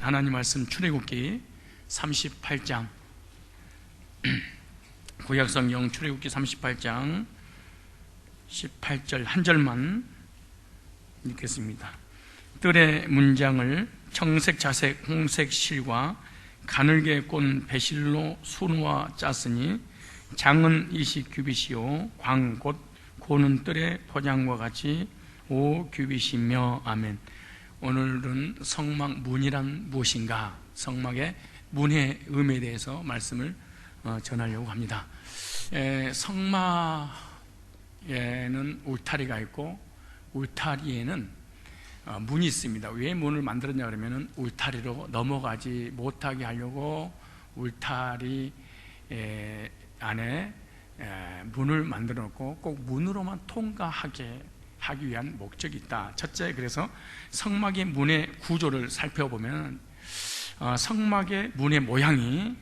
하나님 말씀 출애굽기 38장 구약성경 출애굽기 38장 18절 한 절만 읽겠습니다. 뜰의 문장을 청색, 자색, 홍색 실과 가늘게 꼰 배실로 수놓아 짰으니 장은 20규빗이요 광 곧 고는 뜰의 포장과 같이 5규빗이며 아멘. 오늘은 성막문이란 무엇인가, 성막의 문의 의미에 대해서 말씀을 전하려고 합니다. 성막에는 울타리가 있고 울타리에는 문이 있습니다. 왜 문을 만들었냐 그러면 울타리로 넘어가지 못하게 하려고 울타리 안에 문을 만들어 놓고 꼭 문으로만 통과하게 하기 위한 목적이 있다. 첫째, 그래서 성막의 문의 구조를 살펴보면 성막의 문의 모양이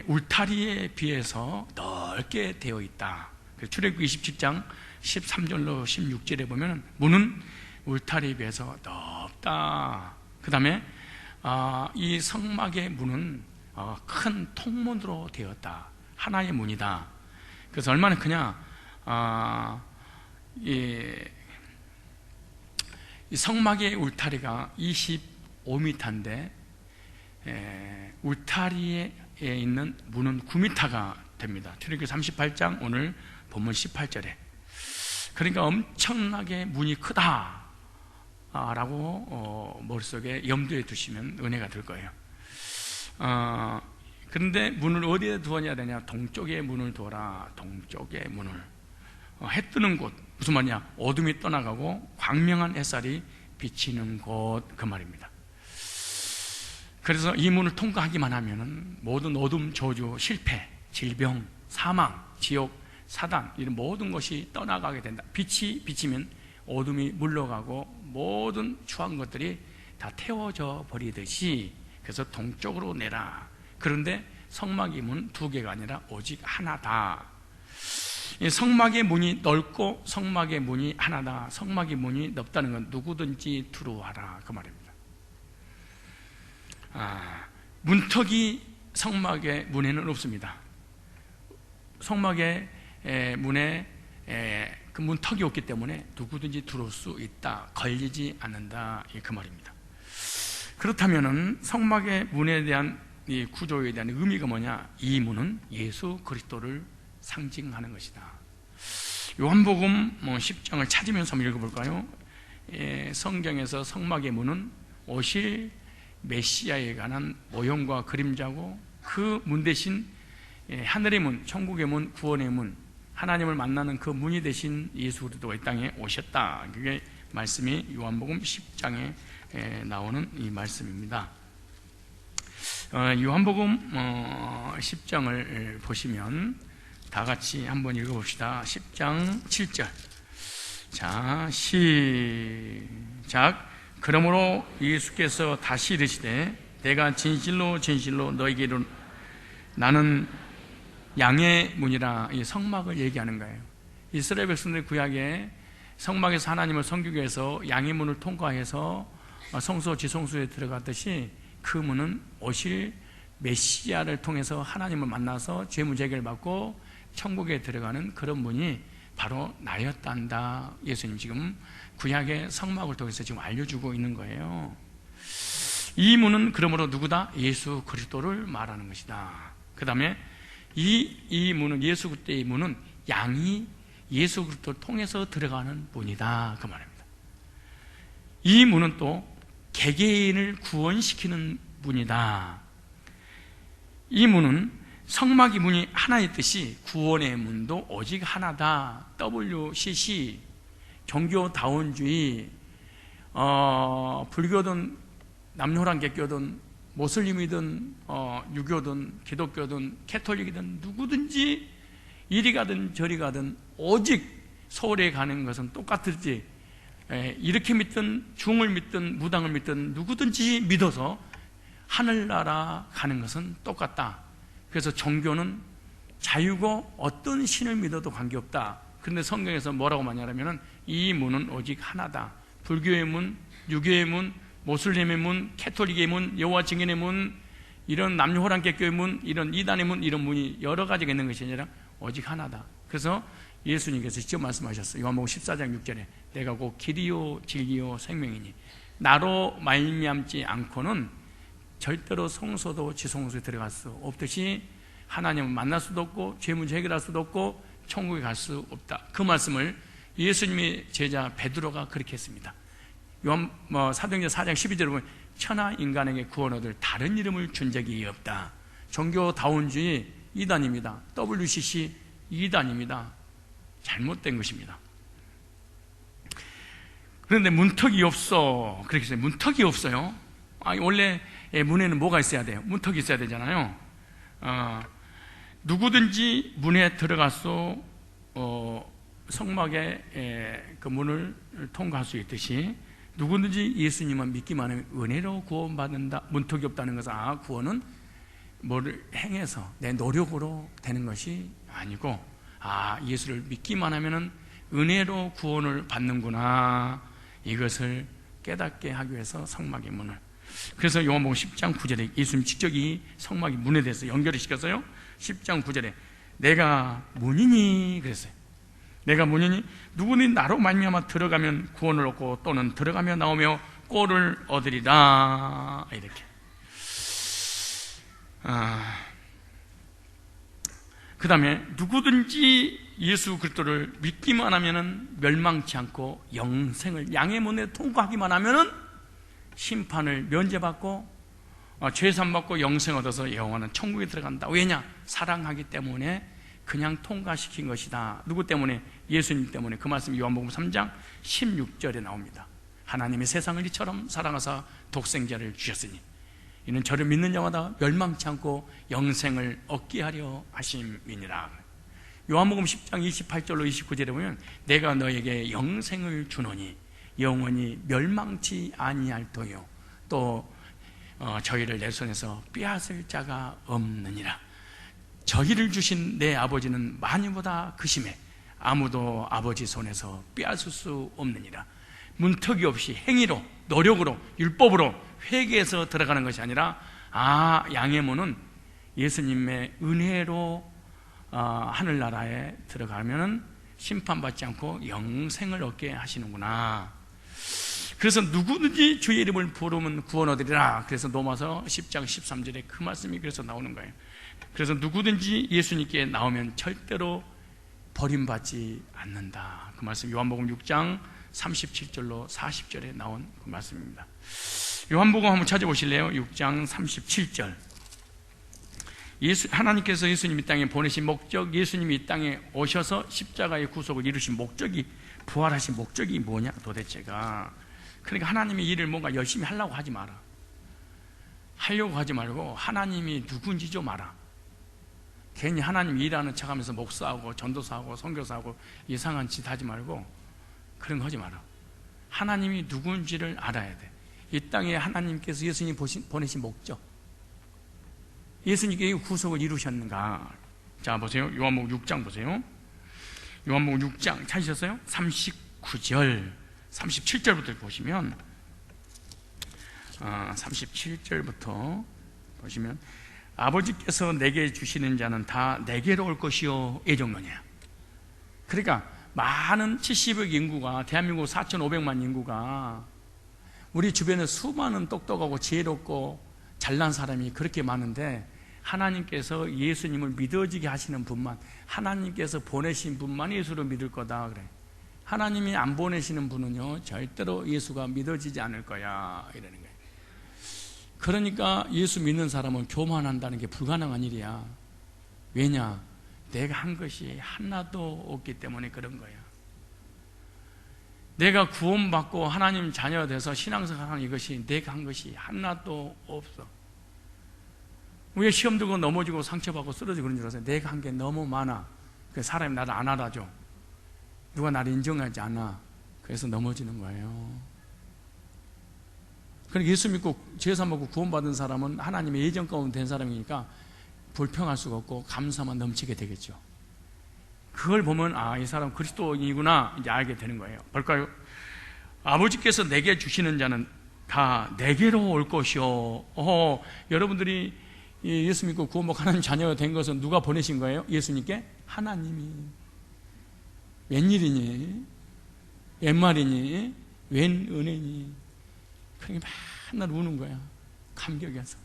울타리에 비해서 넓게 되어 있다. 출애굽기 27장 13절로 16절에 보면 문은 울타리에 비해서 넓다. 그 다음에 이 성막의 문은 큰 통문으로 되었다. 하나의 문이다. 그래서 얼마나 크냐, 이 성막의 울타리가 25m인데 울타리에 있는 문은 9m가 됩니다. 출애굽기 38장 오늘 본문 18절에. 그러니까 엄청나게 문이 크다 라고 머릿속에 염두에 두시면 은혜가 될 거예요. 그런데 문을 어디에 두어야 되냐? 동쪽에 문을 두어라. 동쪽에 문을. 해 뜨는 곳, 무슨 말이냐? 어둠이 떠나가고 광명한 햇살이 비치는 곳, 그 말입니다. 그래서 이 문을 통과하기만 하면은 모든 어둠, 저주, 실패, 질병, 사망, 지옥, 사단, 이런 모든 것이 떠나가게 된다. 빛이 비치면 어둠이 물러가고 모든 추한 것들이 다 태워져 버리듯이, 그래서 동쪽으로 내라. 그런데 성막의 문 두 개가 아니라 오직 하나다. 성막의 문이 넓고 성막의 문이 하나다. 성막의 문이 넓다는 건 누구든지 들어와라, 그 말입니다. 문턱이 성막의 문에는 없습니다. 성막의 문에 그 문턱이 없기 때문에 누구든지 들어올 수 있다. 걸리지 않는다, 그 말입니다. 그렇다면은 성막의 문에 대한 이 구조에 대한 의미가 뭐냐? 이 문은 예수 그리스도를 상징하는 것이다. 요한복음 10장을 찾으면서 한번 읽어볼까요? 성경에서 성막의 문은 오실 메시아에 관한 모형과 그림자고, 그 문 대신 하늘의 문, 천국의 문, 구원의 문, 하나님을 만나는 그 문이 되신 예수 그리스도가 이 땅에 오셨다. 그게 말씀이 요한복음 10장에 나오는 이 말씀입니다. 요한복음 10장을 보시면 다 같이 한번 읽어봅시다. 10장 7절. 자, 시작. 그러므로 예수께서 다시 이르시되 내가 진실로 진실로 너에게 이르노니 나는 양의 문이라. 이 성막을 얘기하는 거예요. 이스라엘 백성들 구약에 성막에서 하나님을 섬기기 위해서 양의 문을 통과해서 성소 지성소에 들어갔듯이, 그 문은 오실 메시아를 통해서 하나님을 만나서 죄 문제 해결 받고 천국에 들어가는 그런 문이 바로 나였단다. 예수님 지금 구약의 성막을 통해서 지금 알려주고 있는 거예요. 이 문은 그러므로 누구다? 예수 그리스도를 말하는 것이다. 그 다음에 이 문은, 예수 그리스도의 문은 양이 예수 그리스도를 통해서 들어가는 문이다, 그 말입니다. 이 문은 또 개개인을 구원시키는 문이다. 이 문은 성막의 문이 하나였듯이 구원의 문도 오직 하나다. WCC, 종교다원주의, 불교든 남녀란 개교든 모슬림이든 유교든 기독교든 캐톨릭이든 누구든지 이리 가든 저리 가든 오직 서울에 가는 것은 똑같을지, 이렇게 믿든 중을 믿든 무당을 믿든 누구든지 믿어서 하늘나라 가는 것은 똑같다. 그래서 종교는 자유고 어떤 신을 믿어도 관계없다. 그런데 성경에서 뭐라고 말하냐면 이 문은 오직 하나다. 불교의 문, 유교의 문, 모슬림의 문, 캐톨릭의 문, 여호와 증인의 문, 이런 남녀호랑객 교회 문, 이런 이단의 문, 이런 문이 여러 가지가 있는 것이 아니라 오직 하나다. 그래서 예수님께서 직접 말씀하셨어요. 요한복음 14장 6절에 내가 곧 길이요 진리요 생명이니 나로 말미암지 않고는 절대로 성소도 지성소에 들어갈 수 없듯이 하나님을 만날 수도 없고 죄 문제 해결할 수도 없고 천국에 갈 수 없다. 그 말씀을 예수님의 제자 베드로가 그렇게 했습니다. 사도행전 4장 12절에 보면 천하 인간에게 구원 얻을 다른 이름을 준 적이 없다. 종교다원주의 이단입니다. WCC 이단입니다. 잘못된 것입니다. 그런데 문턱이 없어. 그렇게 했어요. 문턱이 없어요. 원래 문에는 뭐가 있어야 돼요? 문턱이 있어야 되잖아요. 누구든지 문에 들어가서 성막의 그 문을 통과할 수 있듯이 누구든지 예수님만 믿기만 하면 은혜로 구원받는다. 문턱이 없다는 것은 구원은 뭐를 행해서 내 노력으로 되는 것이 아니고 예수를 믿기만 하면 은혜로 구원을 받는구나. 이것을 깨닫게 하기 위해서 성막의 문을. 그래서 요한복음 10장 9절에 예수님 직접 이 성막의 문에 대해서 연결을 시켰어요. 10장 9절에 내가 문이니 그랬어요. 내가 문이니 누구는 나로 말미암아 들어가면 구원을 얻고 또는 들어가며 나오며 꼴을 얻으리라. 이렇게. 그 다음에 누구든지 예수 그리스도를 믿기만 하면은 멸망치 않고 영생을 양의 문에 통과하기만 하면은 심판을 면제받고 죄산받고 영생 얻어서 영원한 천국에 들어간다. 왜냐? 사랑하기 때문에 그냥 통과시킨 것이다. 누구 때문에? 예수님 때문에. 그 말씀이 요한복음 3장 16절에 나옵니다. 하나님이 세상을 이처럼 사랑하사 독생자를 주셨으니 이는 저를 믿는 자마다 멸망치 않고 영생을 얻게 하려 하심이니라. 요한복음 10장 28절로 29절에 보면 내가 너에게 영생을 주노니 영원히 멸망치 아니할 터요 또 저희를 내 손에서 빼앗을 자가 없느니라. 저희를 주신 내 아버지는 많이보다 크심에 아무도 아버지 손에서 빼앗을 수 없느니라. 문턱이 없이 행위로 노력으로 율법으로 회개해서 들어가는 것이 아니라 양의 문은 예수님의 은혜로 하늘나라에 들어가면 심판받지 않고 영생을 얻게 하시는구나. 그래서 누구든지 주의 이름을 부르면 구원 얻으리라. 그래서 로마서 10장 13절에 그 말씀이 그래서 나오는 거예요. 그래서 누구든지 예수님께 나오면 절대로 버림받지 않는다. 그 말씀 요한복음 6장 37절로 40절에 나온 그 말씀입니다. 요한복음 한번 찾아보실래요? 6장 37절. 하나님께서 예수님 이 땅에 보내신 목적, 예수님이 이 땅에 오셔서 십자가의 구속을 이루신 목적이, 부활하신 목적이 뭐냐 도대체가. 그러니까 하나님의 일을 뭔가 열심히 하려고 하지 마라. 하려고 하지 말고 하나님이 누군지 좀 알아. 괜히 하나님 일하는 척하면서 목사하고 전도사하고 선교사하고 이상한 짓 하지 말고 그런 거 하지 마라. 하나님이 누군지를 알아야 돼. 이 땅에 하나님께서 예수님 보내신 목적, 예수님께 구속을 이루셨는가. 자 보세요. 요한복음 6장 보세요. 요한복음 6장 찾으셨어요? 39절 37절부터 보시면 37절부터 보시면 아버지께서 내게 주시는 자는 다 내게로 올 것이요 애정론이야. 그러니까 많은 70억 인구가, 대한민국 4,500만 인구가, 우리 주변에 수많은 똑똑하고 지혜롭고 잘난 사람이 그렇게 많은데 하나님께서 예수님을 믿어지게 하시는 분만, 하나님께서 보내신 분만 예수를 믿을 거다 그래. 하나님이 안 보내시는 분은요 절대로 예수가 믿어지지 않을 거야 이러는 거예요. 그러니까 예수 믿는 사람은 교만한다는 게 불가능한 일이야. 왜냐? 내가 한 것이 하나도 없기 때문에 그런 거야. 내가 구원받고 하나님 자녀가 돼서 신앙생활하는 이것이 내가 한 것이 하나도 없어. 우리가 시험 들고 넘어지고 상처받고 쓰러지고 그런 줄 알았어요. 내가 한 게 너무 많아. 그래서 사람이 나를 안 알아줘. 누가 나를 인정하지 않아. 그래서 넘어지는 거예요. 그러니까 예수 믿고 죄사 먹고 구원받은 사람은 하나님의 예정 가운데 된 사람이니까 불평할 수가 없고 감사만 넘치게 되겠죠. 그걸 보면 이 사람 그리스도인이구나 이제 알게 되는 거예요. 볼까요? 아버지께서 내게 주시는 자는 다 내게로 올 것이요. 여러분들이 예수 믿고 구원 받고 하나님 자녀가 된 것은 누가 보내신 거예요? 예수님께? 하나님이. 웬일이니? 웬말이니? 웬 은혜니? 그렇게 맨날 우는 거야. 감격해서.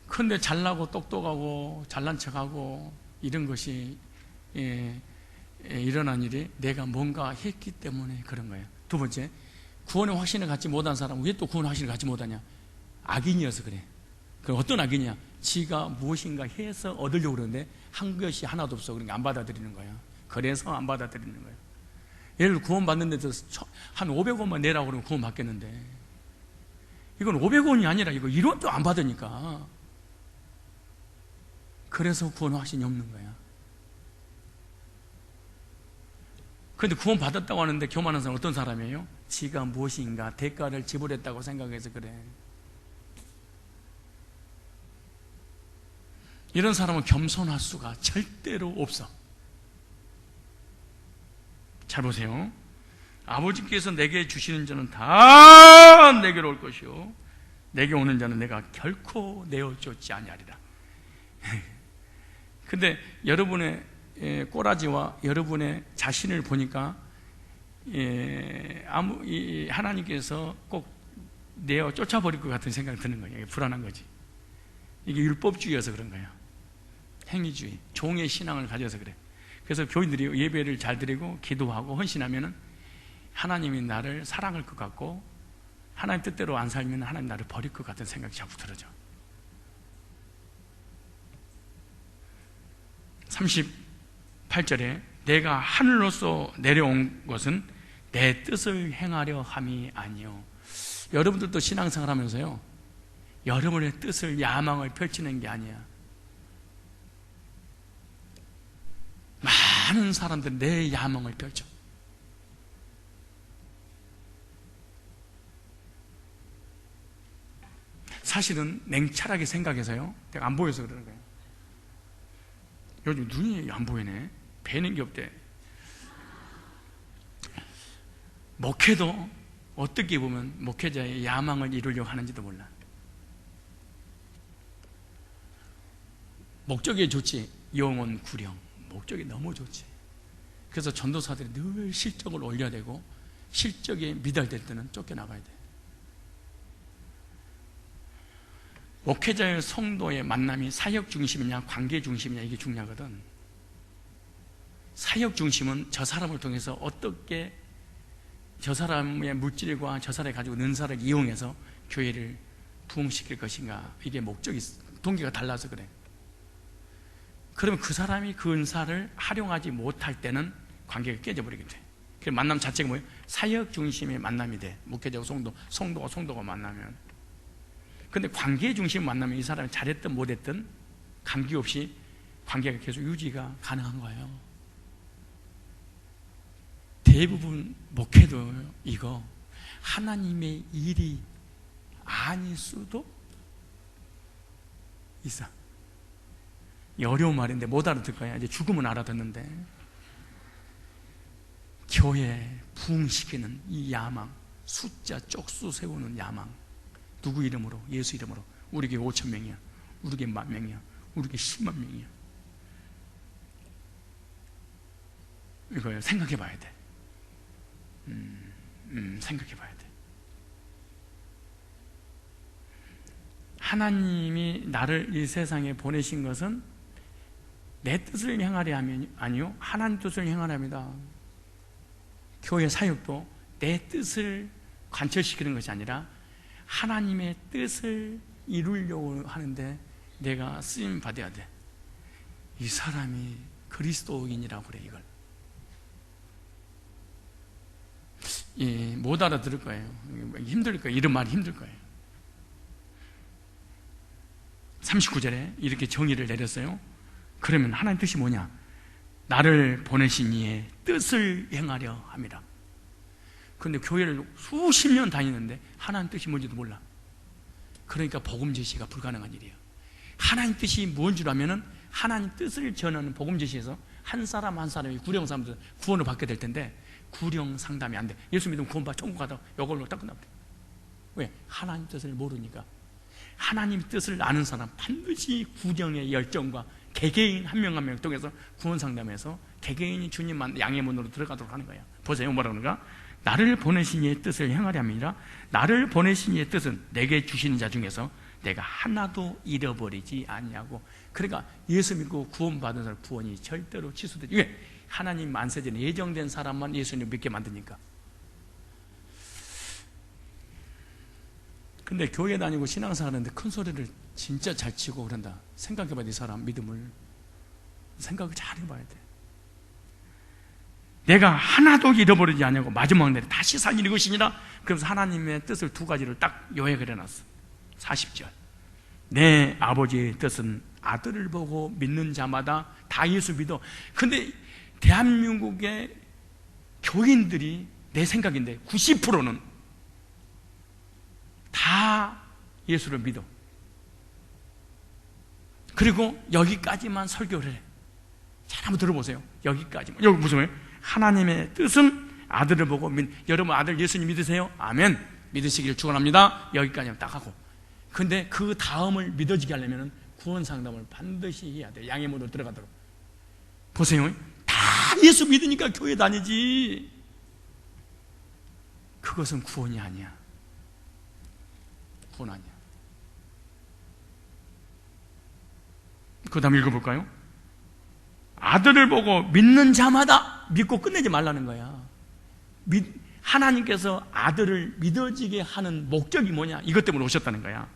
그런데 잘나고 똑똑하고 잘난 척하고 이런 것이 일어난 일이 내가 뭔가 했기 때문에 그런 거예요. 두 번째, 구원의 확신을 갖지 못한 사람은 왜 또 구원의 확신을 갖지 못하냐? 악인이어서 그래. 그럼 어떤 악인이냐? 지가 무엇인가 해서 얻으려고 그러는데 한 것이 하나도 없어. 그러니까 안 받아들이는 거야. 그래서 안 받아들이는 거야. 예를 들어 구원 받는 데서 한 500원만 내라고 그러면 구원 받겠는데 이건 500원이 아니라 이거 1원도 안 받으니까 그래서 구원 확신이 없는 거야. 그런데 구원 받았다고 하는데 교만한 사람은 어떤 사람이에요? 지가 무엇인가 대가를 지불했다고 생각해서 그래. 이런 사람은 겸손할 수가 절대로 없어. 잘 보세요. 아버지께서 내게 주시는 자는 다 내게로 올 것이요 내게 오는 자는 내가 결코 내어쫓지 아니하리라. 근데 여러분의 꼬라지와 여러분의 자신을 보니까 하나님께서 꼭 내어 쫓아버릴 것 같은 생각이 드는 거예요. 이게 불안한 거지. 이게 율법주의여서 그런 거예요. 행위주의, 종의 신앙을 가져서 그래. 그래서 교인들이 예배를 잘 드리고 기도하고 헌신하면은 하나님이 나를 사랑할 것 같고 하나님 뜻대로 안 살면 하나님 나를 버릴 것 같은 생각이 자꾸 들어져. 38절에 내가 하늘로서 내려온 것은 내 뜻을 행하려 함이 아니요. 여러분들도 신앙생활 하면서요, 여러분의 뜻을 야망을 펼치는 게 아니야. 많은 사람들은 내 야망을 펼쳐. 사실은 냉철하게 생각해서요, 내가 안 보여서 그러는 거예요. 요즘 눈이 안 보이네. 뵈는 게 없대. 목회도 어떻게 보면 목회자의 야망을 이루려고 하는지도 몰라. 목적이 좋지. 영혼 구령. 목적이 너무 좋지. 그래서 전도사들이 늘 실적을 올려야 되고 실적에 미달될 때는 쫓겨나가야 돼. 목회자의 성도의 만남이 사역 중심이냐 관계 중심이냐 이게 중요하거든. 사역 중심은 저 사람을 통해서 어떻게 저 사람의 물질과 저 사람이 가지고 은사를 이용해서 교회를 부흥시킬 것인가. 이게 목적이, 동기가 달라서 그래. 그러면 그 사람이 그 은사를 활용하지 못할 때는 관계가 깨져버리게 돼. 그 만남 자체가 뭐예요? 사역 중심의 만남이 돼. 목회자와 성도가 만나면. 근데 관계 중심 만나면 이 사람이 잘했든 못했든 관계없이 관계가 계속 유지가 가능한 거예요. 대부분 목회도 이거 하나님의 일이 아닐 수도 있어. 어려운 말인데 못 알아들 거야. 이제 죽으면 알아듣는데, 교회 부흥시키는 이 야망, 숫자 쪽수 세우는 야망, 누구 이름으로? 예수 이름으로. 우리 교회 5,000명이야 우리 교회 10,000명이야 우리 교회 10만 명이야. 이걸 생각해 봐야 돼. 생각해 봐야 돼. 하나님이 나를 이 세상에 보내신 것은 내 뜻을 행하려 하면 아니요, 하나님 뜻을 행하려 합니다. 교회 사역도 내 뜻을 관철시키는 것이 아니라 하나님의 뜻을 이루려고 하는데 내가 쓰임 받아야 돼. 이 사람이 그리스도인이라고 그래. 이걸 못 알아들을 거예요. 힘들 거예요. 이런 말이 힘들 거예요. 39절에 이렇게 정의를 내렸어요. 그러면 하나님 뜻이 뭐냐? 나를 보내신 이의 뜻을 행하려 합니다. 그런데 교회를 수십 년 다니는데 하나님 뜻이 뭔지도 몰라. 그러니까 복음 제시가 불가능한 일이에요. 하나님 뜻이 뭔 줄 알면은 하나님 뜻을 전하는 복음 제시에서 한 사람 한 사람이 구령 사람들 구원을 받게 될 텐데, 구령 상담이 안 돼. 예수 믿으면 구원받아 천국 가다 이걸로 딱 끝납니다. 왜? 하나님 뜻을 모르니까. 하나님 뜻을 아는 사람 반드시 구령의 열정과 개개인 한 명 한 명 통해서 구원 상담에서 개개인이 주님만 양의 문으로 들어가도록 하는 거예요. 보세요, 뭐라고 그러는가? 나를 보내신 이의 뜻을 행하려 함이라. 나를 보내신 이의 뜻은 내게 주시는 자 중에서 내가 하나도 잃어버리지 아니하고. 그러니까 예수 믿고 구원받은 사람 구원이 절대로 취소되지. 왜? 하나님 만세전에 예정된 사람만 예수님 믿게 만드니까. 근데 교회 다니고 신앙생활 하는데 큰 소리를 진짜 잘 치고 그런다. 생각해봐야 돼. 이 사람 믿음을 생각을 잘 해봐야 돼. 내가 하나도 잃어버리지 않냐고 마지막 날에 다시 살리는 것이니라. 그래서 하나님의 뜻을 두 가지를 딱 요약을 해놨어. 40절. 내 아버지의 뜻은 아들을 보고 믿는 자마다 다 예수 믿어. 근데 대한민국의 교인들이 내 생각인데 90%는 다 예수를 믿어. 그리고 여기까지만 설교를 해. 잘 한번 들어보세요. 여기까지만. 여기 무슨 말이에요? 하나님의 뜻은 아들을 보고 여러분 아들 예수님 믿으세요? 아멘. 믿으시기를 축원합니다. 여기까지만 딱 하고. 근데 그 다음을 믿어지게 하려면 구원 상담을 반드시 해야 돼요. 양의 문으로 들어가도록. 보세요. 다 예수 믿으니까 교회 다니지. 그것은 구원이 아니야. 구원 아니야. 그 다음 읽어볼까요? 아들을 보고 믿는 자마다 믿고 끝내지 말라는 거야. 하나님께서 아들을 믿어지게 하는 목적이 뭐냐? 이것 때문에 오셨다는 거야.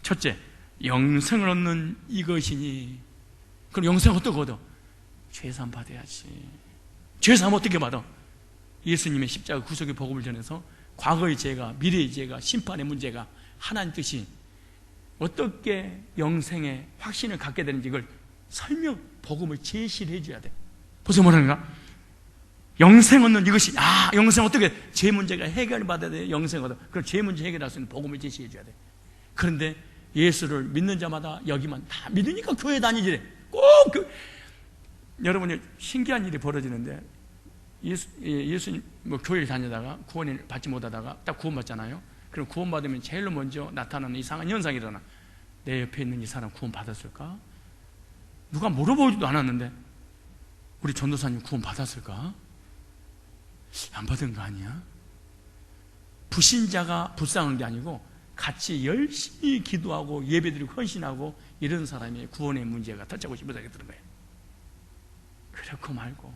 첫째, 영생을 얻는 이것이니. 그럼 영생 어떻게 얻어? 죄사함 받아야지. 죄사함 어떻게 받아? 예수님의 십자가 구속의 복음을 전해서 과거의 죄가, 미래의 죄가, 심판의 문제가 하나님 뜻이 어떻게 영생의 확신을 갖게 되는지 이걸 설명, 복음을 제시를 해줘야 돼. 보세요, 뭐라는가? 영생 얻는 이것이, 영생 어떻게, 죄 문제가 해결받아야 돼. 영생 얻어. 그럼 죄 문제 해결할 수 있는 복음을 제시해줘야 돼. 그런데 예수를 믿는 자마다 여기만 다 믿으니까 교회 다니지. 꼭 여러분이 신기한 일이 벌어지는데 예수님 교회를 다니다가 구원을 받지 못하다가 딱 구원받잖아요. 그럼 구원받으면 제일 먼저 나타나는 이상한 현상이 일어나. 내 옆에 있는 이 사람 구원받았을까? 누가 물어보지도 않았는데 우리 전도사님 구원받았을까? 안 받은 거 아니야? 불신자가 불쌍한 게 아니고 같이 열심히 기도하고 예배드리고 헌신하고 이런 사람이 구원의 문제가 터치하고 싶어서 하게 되는 거예요. 그렇고 말고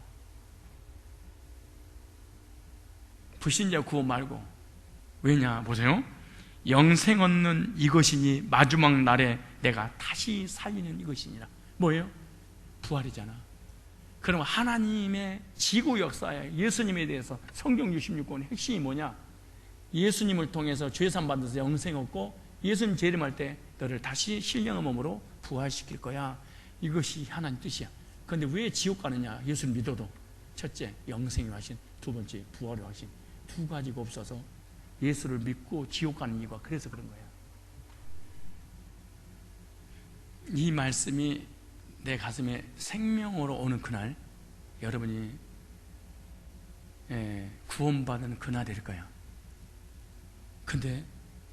불신자 구원 말고. 왜냐 보세요. 영생 얻는 이것이니 마지막 날에 내가 다시 살리는 이것이니라. 뭐예요? 부활이잖아. 그럼 하나님의 지구 역사에 예수님에 대해서 성경 66권의 핵심이 뭐냐? 예수님을 통해서 죄산 받아서 영생 얻고 예수님 재림할 때 너를 다시 신령한 몸으로 부활시킬 거야. 이것이 하나님 뜻이야. 그런데 왜 지옥 가느냐? 예수를 믿어도 첫째 영생이 하신, 두 번째 부활이 하신, 두 가지가 없어서 예수를 믿고 지옥 가는 이유가 그래서 그런 거야. 이 말씀이 내 가슴에 생명으로 오는 그날 여러분이 구원받은 그날일 거야. 근데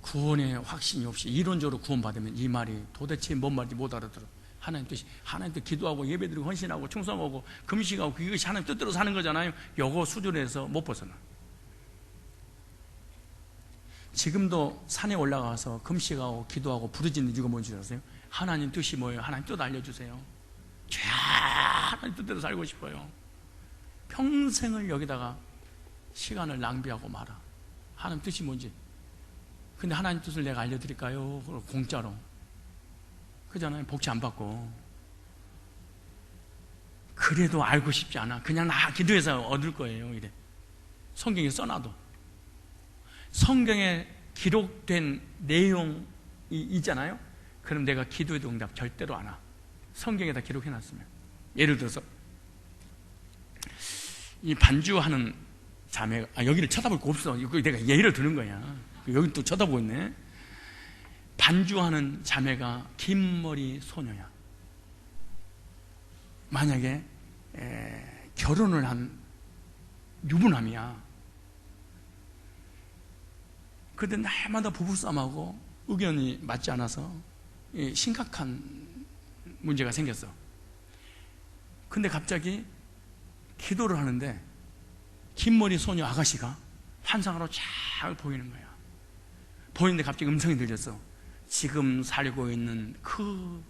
구원의 확신이 없이 이론적으로 구원받으면 이 말이 도대체 뭔 말인지 못 알아들어. 하나님 뜻이, 하나님 뜻 기도하고 예배드리고 헌신하고 충성하고 금식하고 그것이 하나님 뜻대로 사는 거잖아요. 요거 수준에서 못 벗어나. 지금도 산에 올라가서 금식하고 기도하고 부르짖는 이유가 뭔지 아세요? 하나님 뜻이 뭐예요? 하나님 뜻 알려주세요. 하나님 뜻대로 살고 싶어요. 평생을 여기다가 시간을 낭비하고 말아. 하나님 뜻이 뭔지. 근데 하나님 뜻을 내가 알려드릴까요? 공짜로. 그잖아요. 복지 안 받고. 그래도 알고 싶지 않아. 그냥 나 기도해서 얻을 거예요. 이래. 성경에 써놔도. 성경에 기록된 내용이 있잖아요. 그럼 내가 기도해도 응답 절대로 안 와. 성경에다 기록해놨으면. 예를 들어서 이 반주하는 자매가 여기를 쳐다볼 거 없어. 내가 예를 드는 거야. 여기 또 쳐다보고 있네. 반주하는 자매가 긴 머리 소녀야. 만약에 결혼을 한 유부남이야. 그런데 날마다 부부싸움하고 의견이 맞지 않아서 심각한 문제가 생겼어. 근데 갑자기 기도를 하는데 긴 머리 소녀 아가씨가 환상으로 잘 보이는 거야. 보이는데 갑자기 음성이 들렸어. 지금 살고 있는 그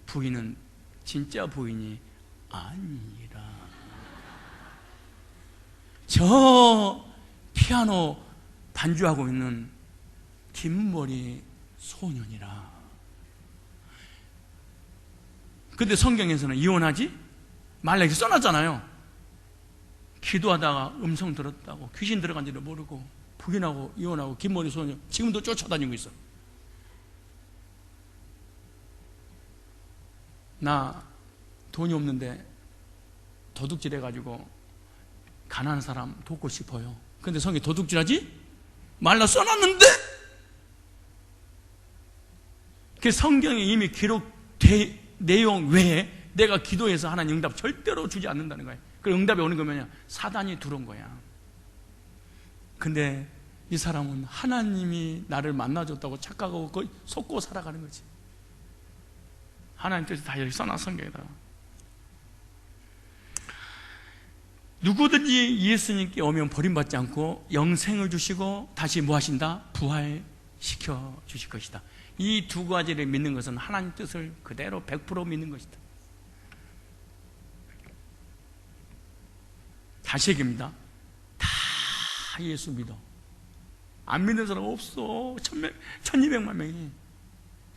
부인은 진짜 부인이 아니라 저 피아노 반주하고 있는 긴 머리 소년이라. 근데 성경에서는 이혼하지? 말라 이렇게 써놨잖아요. 기도하다가 음성 들었다고, 귀신 들어간지도 모르고 부인하고 이혼하고 긴 머리 소년 지금도 쫓아다니고 있어. 나 돈이 없는데 도둑질 해가지고 가난한 사람 돕고 싶어요. 근데 성경이 도둑질하지? 말라 써놨는데? 그 성경에 이미 기록된 내용 외에 내가 기도해서 하나님 응답 절대로 주지 않는다는 거예요. 그 응답이 오는 거면 사단이 들어온 거야. 근데 이 사람은 하나님이 나를 만나줬다고 착각하고 거의 속고 살아가는 거지. 하나님 뜻이 다 여기 써놔, 성경에다가. 누구든지 예수님께 오면 버림받지 않고 영생을 주시고 다시 뭐 하신다? 부활시켜 주실 것이다. 이 두 가지를 믿는 것은 하나님 뜻을 그대로 100% 믿는 것이다. 다시 얘기합니다. 다 예수 믿어. 안 믿는 사람 없어. 1200만 명이.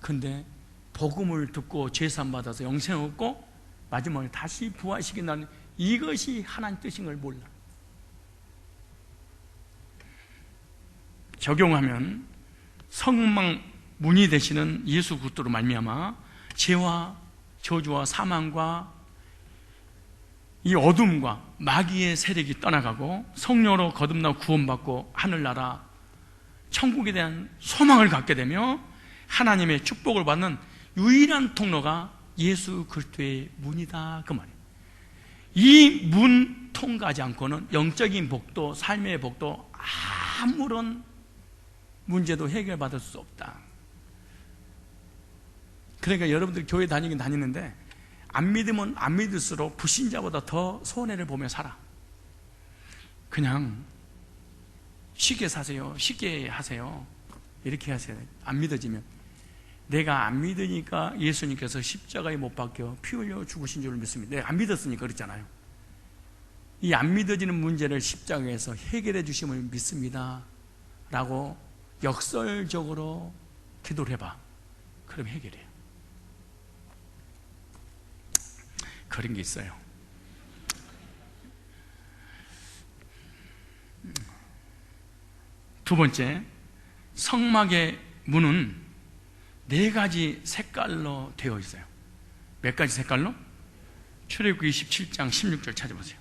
근데 복음을 듣고 죄산 받아서 영생 얻고 마지막에 다시 부활시킨다는 이것이 하나님 뜻인 걸 몰라. 적용하면 성막 문이 되시는 예수 그리스도로 말미암아 죄와 저주와 사망과 이 어둠과 마귀의 세력이 떠나가고 성령으로 거듭나 구원받고 하늘나라 천국에 대한 소망을 갖게 되며 하나님의 축복을 받는 유일한 통로가 예수 그리스도의 문이다, 그 말이에요. 이 문 통과하지 않고는 영적인 복도, 삶의 복도 아무런 문제도 해결받을 수 없다. 그러니까 여러분들 교회 다니긴 다니는데 안 믿으면 안 믿을수록 불신자보다 더 손해를 보며 살아. 그냥 쉽게 사세요. 쉽게 하세요. 이렇게 하세요. 안 믿어지면. 내가 안 믿으니까 예수님께서 십자가에 못 박혀 피 흘려 죽으신 줄 믿습니다. 내가 안 믿었으니까 그랬잖아요. 이 안 믿어지는 문제를 십자가에서 해결해 주심을 믿습니다 라고 역설적으로 기도를 해봐. 그럼 해결해요. 그런 게 있어요. 두 번째, 성막의 문은 4가지 색깔로 되어 있어요. 몇 가지 색깔로? 출애굽기 27장 16절 찾아보세요.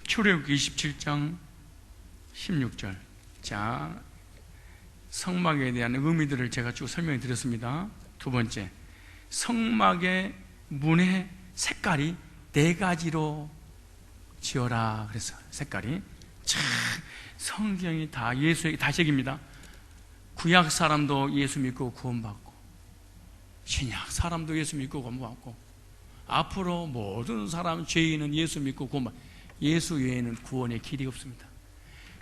출애굽기 27장 16절. 자, 성막에 대한 의미들을 제가 쭉 설명해 드렸습니다. 두 번째, 성막의 문의 색깔이 4가지로 지어라 그래서 색깔이 참 성경이 다 예수에게 다 책입니다. 구약 사람도 예수 믿고 구원받고 신약 사람도 예수 믿고 구원받고 앞으로 모든 사람 죄인은 예수 믿고 구원받고 예수 외에는 구원의 길이 없습니다.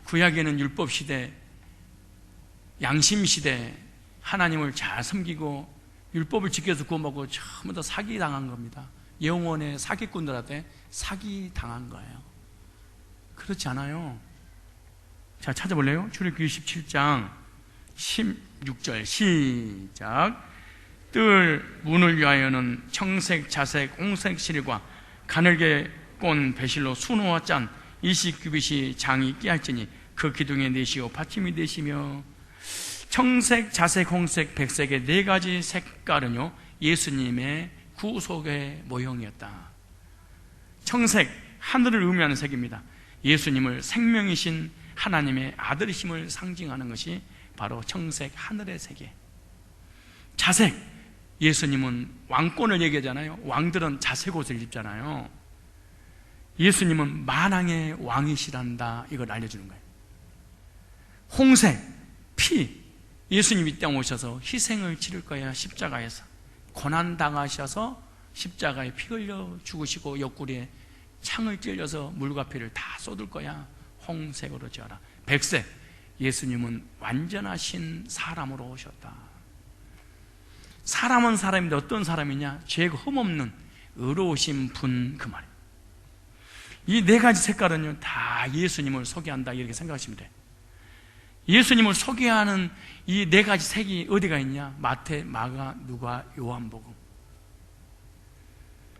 구약에는 율법 시대, 양심 시대 하나님을 잘 섬기고 율법을 지켜서 구원받고 전부 다 사기당한 겁니다. 영원의 사기꾼들한테 사기당한 거예요. 그렇지 않아요. 자, 찾아볼래요? 출애굽기 27장 16절 시작. 뜰 문을 위하여는 청색, 자색, 홍색 실과 가늘게 꼰 배실로 순호와 짠 이시규빗이 장이 끼할지니 그 기둥에 내시오 받침이 되시며. 청색, 자색, 홍색, 백색의 4가지 색깔은요 예수님의 구속의 모형이었다. 청색, 하늘을 의미하는 색입니다. 예수님을 생명이신 하나님의 아들이심을 상징하는 것이 바로 청색, 하늘의 색이에요. 자색, 예수님은 왕권을 얘기하잖아요. 왕들은 자색 옷을 입잖아요. 예수님은 만왕의 왕이시란다, 이걸 알려주는 거예요. 홍색, 피, 예수님이 이 땅에 오셔서 희생을 치를 거야. 십자가에서 고난당하셔서 십자가에 피 흘려 죽으시고 옆구리에 창을 찔려서 물과 피를 다 쏟을 거야. 홍색으로 지어라. 백색, 예수님은 완전하신 사람으로 오셨다. 사람은 사람인데 어떤 사람이냐? 죄가 흠없는 의로우신 분, 그 말이에요. 이 네 가지 색깔은요, 다 예수님을 소개한다, 이렇게 생각하시면 돼요. 예수님을 소개하는 이 네 가지 색이 어디가 있냐? 마태, 마가, 누가, 요한복음.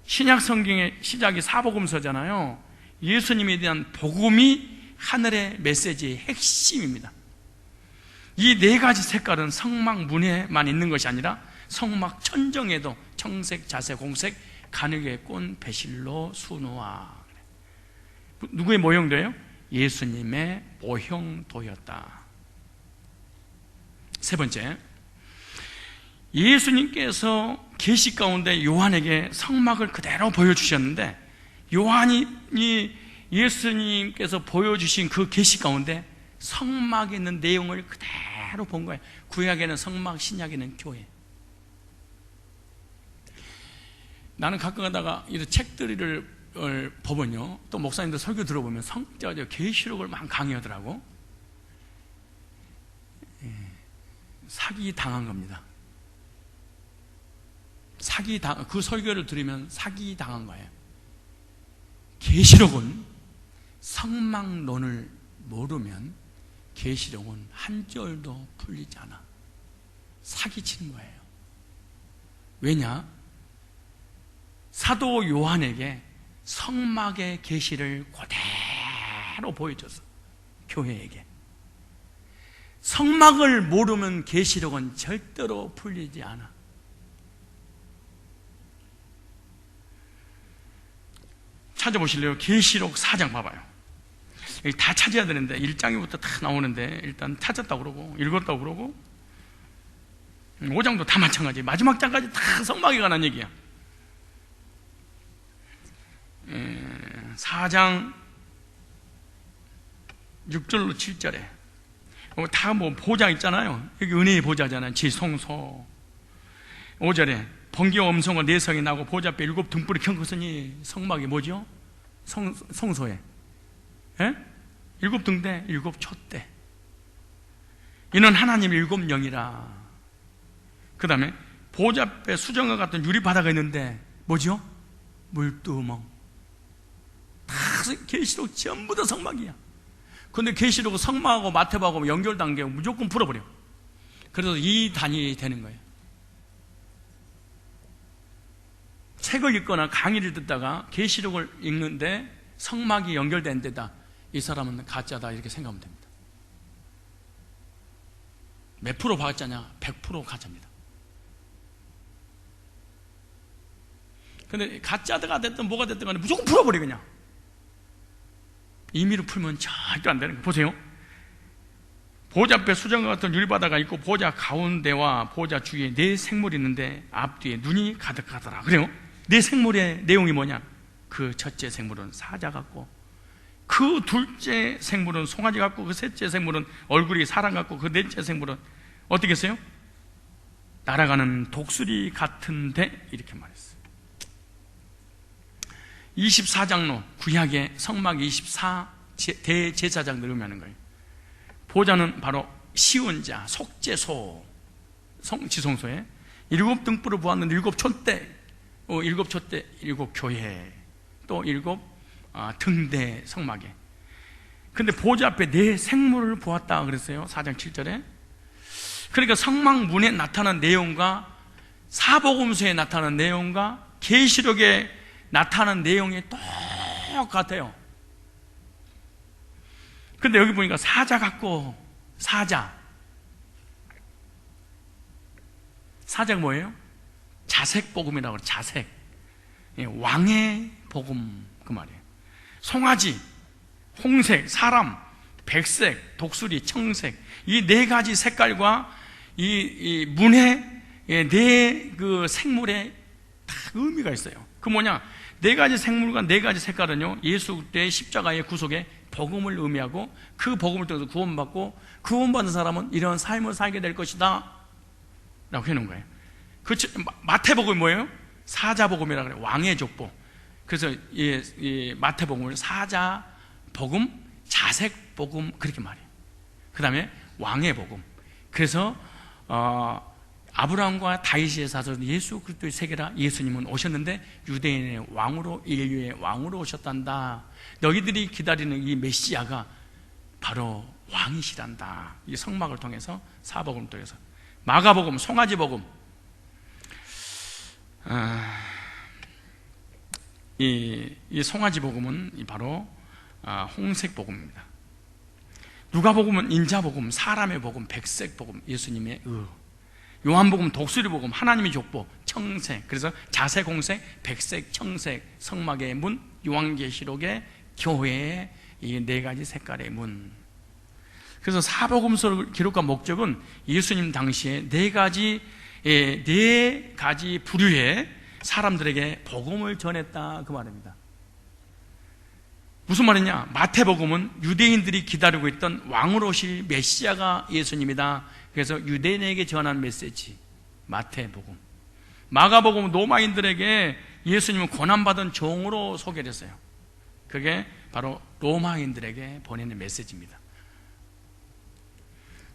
신약 성경의 시작이 사복음서잖아요. 예수님에 대한 복음이 하늘의 메시지의 핵심입니다. 이 네 가지 색깔은 성막 문에만 있는 것이 아니라 성막 천정에도 청색, 자색, 공색, 간역의 꽃, 배실로, 수노아. 누구의 모형도예요? 예수님의 모형도였다. 세 번째, 예수님께서 계시 가운데 요한에게 성막을 그대로 보여주셨는데, 요한이 예수님께서 보여주신 그 계시 가운데 성막에 있는 내용을 그대로 본 거예요. 구약에는 성막, 신약에는 교회. 나는 가끔 가다가 이런 책들을 보면요, 또 목사님들 설교 들어보면 계시록을 막 강의하더라고. 사기 당한 겁니다. 그 설교를 들으면 사기 당한 거예요. 계시록은 성막론을 모르면 계시록은 한 절도 풀리지 않아. 사기치는 거예요. 왜냐? 사도 요한에게 성막의 계시를 그대로 보여줬어. 교회에게. 성막을 모르면 계시록은 절대로 풀리지 않아. 찾아보실래요? 계시록 4장 봐봐요. 여기 다 찾아야 되는데 1장부터 다 나오는데 일단 찾았다고 그러고 읽었다고 그러고 5장도 다 마찬가지. 마지막 장까지 다 성막에 관한 얘기야. 4장 6절로 7절에 다 보좌 있잖아요. 여기 은혜의 보좌잖아요. 지성소. 5절에 번개와 음성과 내성이 나고 보좌 앞에 7 등불이 켠 것은 이 성막이 뭐죠? 성소에 7 등대 7 촛대. 이는 하나님 7 영이라. 그 다음에 보좌 앞에 수정과 같은 유리바다가 있는데 뭐죠? 물두멍. 다 계시록 전부 다 성막이야. 근데 계시록은 성막하고 마태복음하고 연결단계고 무조건 풀어버려. 그래서 이 단위 되는 거예요. 책을 읽거나 강의를 듣다가 계시록을 읽는데 성막이 연결된 데다, 이 사람은 가짜다, 이렇게 생각하면 됩니다. 몇 프로 가짜냐? 100% 가짜입니다. 근데 가짜가 됐든 뭐가 됐든 간에 무조건 풀어버려. 그냥 임의로 풀면 절대 안 되는 거예요. 보세요. 보좌 앞에 수정과 같은 유리바다가 있고 보좌 가운데와 보좌 주위에 4 생물이 있는데 앞뒤에 눈이 가득하더라. 그래요? 4 생물의 내용이 뭐냐? 그 첫째 생물은 사자 같고, 그 둘째 생물은 송아지 같고, 그 셋째 생물은 얼굴이 사람 같고, 그 넷째 생물은 어떻게 했어요? 날아가는 독수리 같은데, 이렇게 말했어요. 24장로 구약의 성막 24 대제사장들 의미하는 거예요. 보좌는 바로 시운자, 속죄소, 지성소에 7 등불을 보았는데 7 촛대, 7 촛대, 7 교회, 또 7 등대 성막에. 근데 보좌 앞에 4 생물을 보았다 그랬어요. 4장 7절에. 그러니까 성막 문에 나타난 내용과 사복음서에 나타난 내용과 계시록에 나타난 내용이 똑같아요. 근데 여기 보니까 사자 같고, 사자가 뭐예요? 자색복음이라고 그래요. 자색. 왕의 복음, 그 말이에요. 송아지, 홍색, 사람, 백색, 독수리, 청색, 이 4가지 색깔과 이 문의 4 그 생물에 다 의미가 있어요. 그 뭐냐? 네 가지 생물과 네 가지 색깔은요, 예수 그리스도의 십자가의 구속에 복음을 의미하고, 그 복음을 통해서 구원받고, 구원받은 사람은 이런 삶을 살게 될 것이다 라고 해놓은 거예요. 그 마태복음이 뭐예요? 사자복음이라고 그래요. 왕의 족보. 그래서 이 마태복음을 사자복음, 자색복음 그렇게 말해요. 그 다음에 왕의 복음. 그래서 아브라함과 다윗의 사손 예수 그리스도의 세계라. 예수님은 오셨는데 유대인의 왕으로, 인류의 왕으로 오셨단다. 너희들이 기다리는 이 메시아가 바로 왕이시란다. 이 성막을 통해서, 사복음을 통해서. 마가복음, 송아지복음. 이 송아지복음은 바로 홍색복음입니다. 누가복음은 인자복음, 사람의 복음, 백색복음, 예수님의 요한복음 독수리복음, 하나님의 족보, 청색. 그래서 자색, 홍색, 백색, 청색, 성막의 문, 요한계시록의 교회의 이 네 가지 색깔의 문. 그래서 사복음서를 기록한 목적은 예수님 당시에 네 가지 부류의 사람들에게 복음을 전했다 그 말입니다. 무슨 말이냐? 마태복음은 유대인들이 기다리고 있던 왕으로 오실 메시아가 예수님이다. 그래서 유대인에게 전한 메시지, 마태복음. 마가복음은 로마인들에게 예수님은 고난받은 종으로 소개를 했어요. 그게 바로 로마인들에게 보내는 메시지입니다.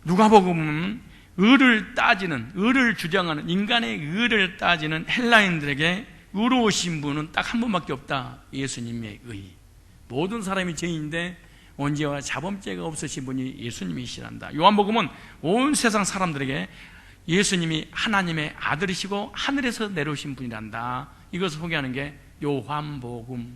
누가복음은 의를 주장하는, 인간의 의를 따지는 헬라인들에게 의로우신 분은 딱 한 분밖에 없다. 예수님의 의. 모든 사람이 죄인인데 언제와 자범죄가 없으신 분이 예수님이시란다. 요한복음은 온 세상 사람들에게 예수님이 하나님의 아들이시고 하늘에서 내려오신 분이란다. 이것을 소개하는 게 요한복음.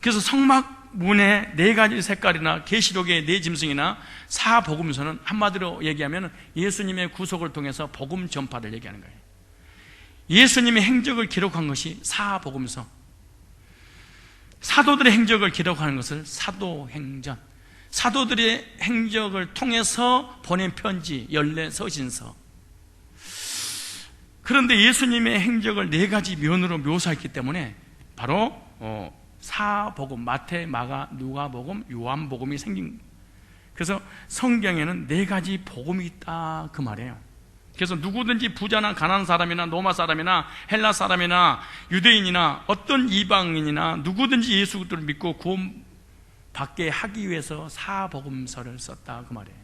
그래서 성막 문의 네 가지 색깔이나 계시록의 네 짐승이나 사복음서는 한마디로 얘기하면 예수님의 구속을 통해서 복음 전파를 얘기하는 거예요. 예수님의 행적을 기록한 것이 사복음서, 사도들의 행적을 기록하는 것을 사도행전, 사도들의 행적을 통해서 보낸 편지, 연례, 서신서. 그런데 예수님의 행적을 네 가지 면으로 묘사했기 때문에 바로 사복음, 마태, 마가, 누가복음, 요한복음이 생긴. 그래서 성경에는 네 가지 복음이 있다 그 말이에요. 그래서 누구든지 부자나 가난한 사람이나 로마 사람이나 헬라 사람이나 유대인이나 어떤 이방인이나 누구든지 예수 그리스도를 믿고 구원받게 하기 위해서 사복음서를 썼다 그 말이에요.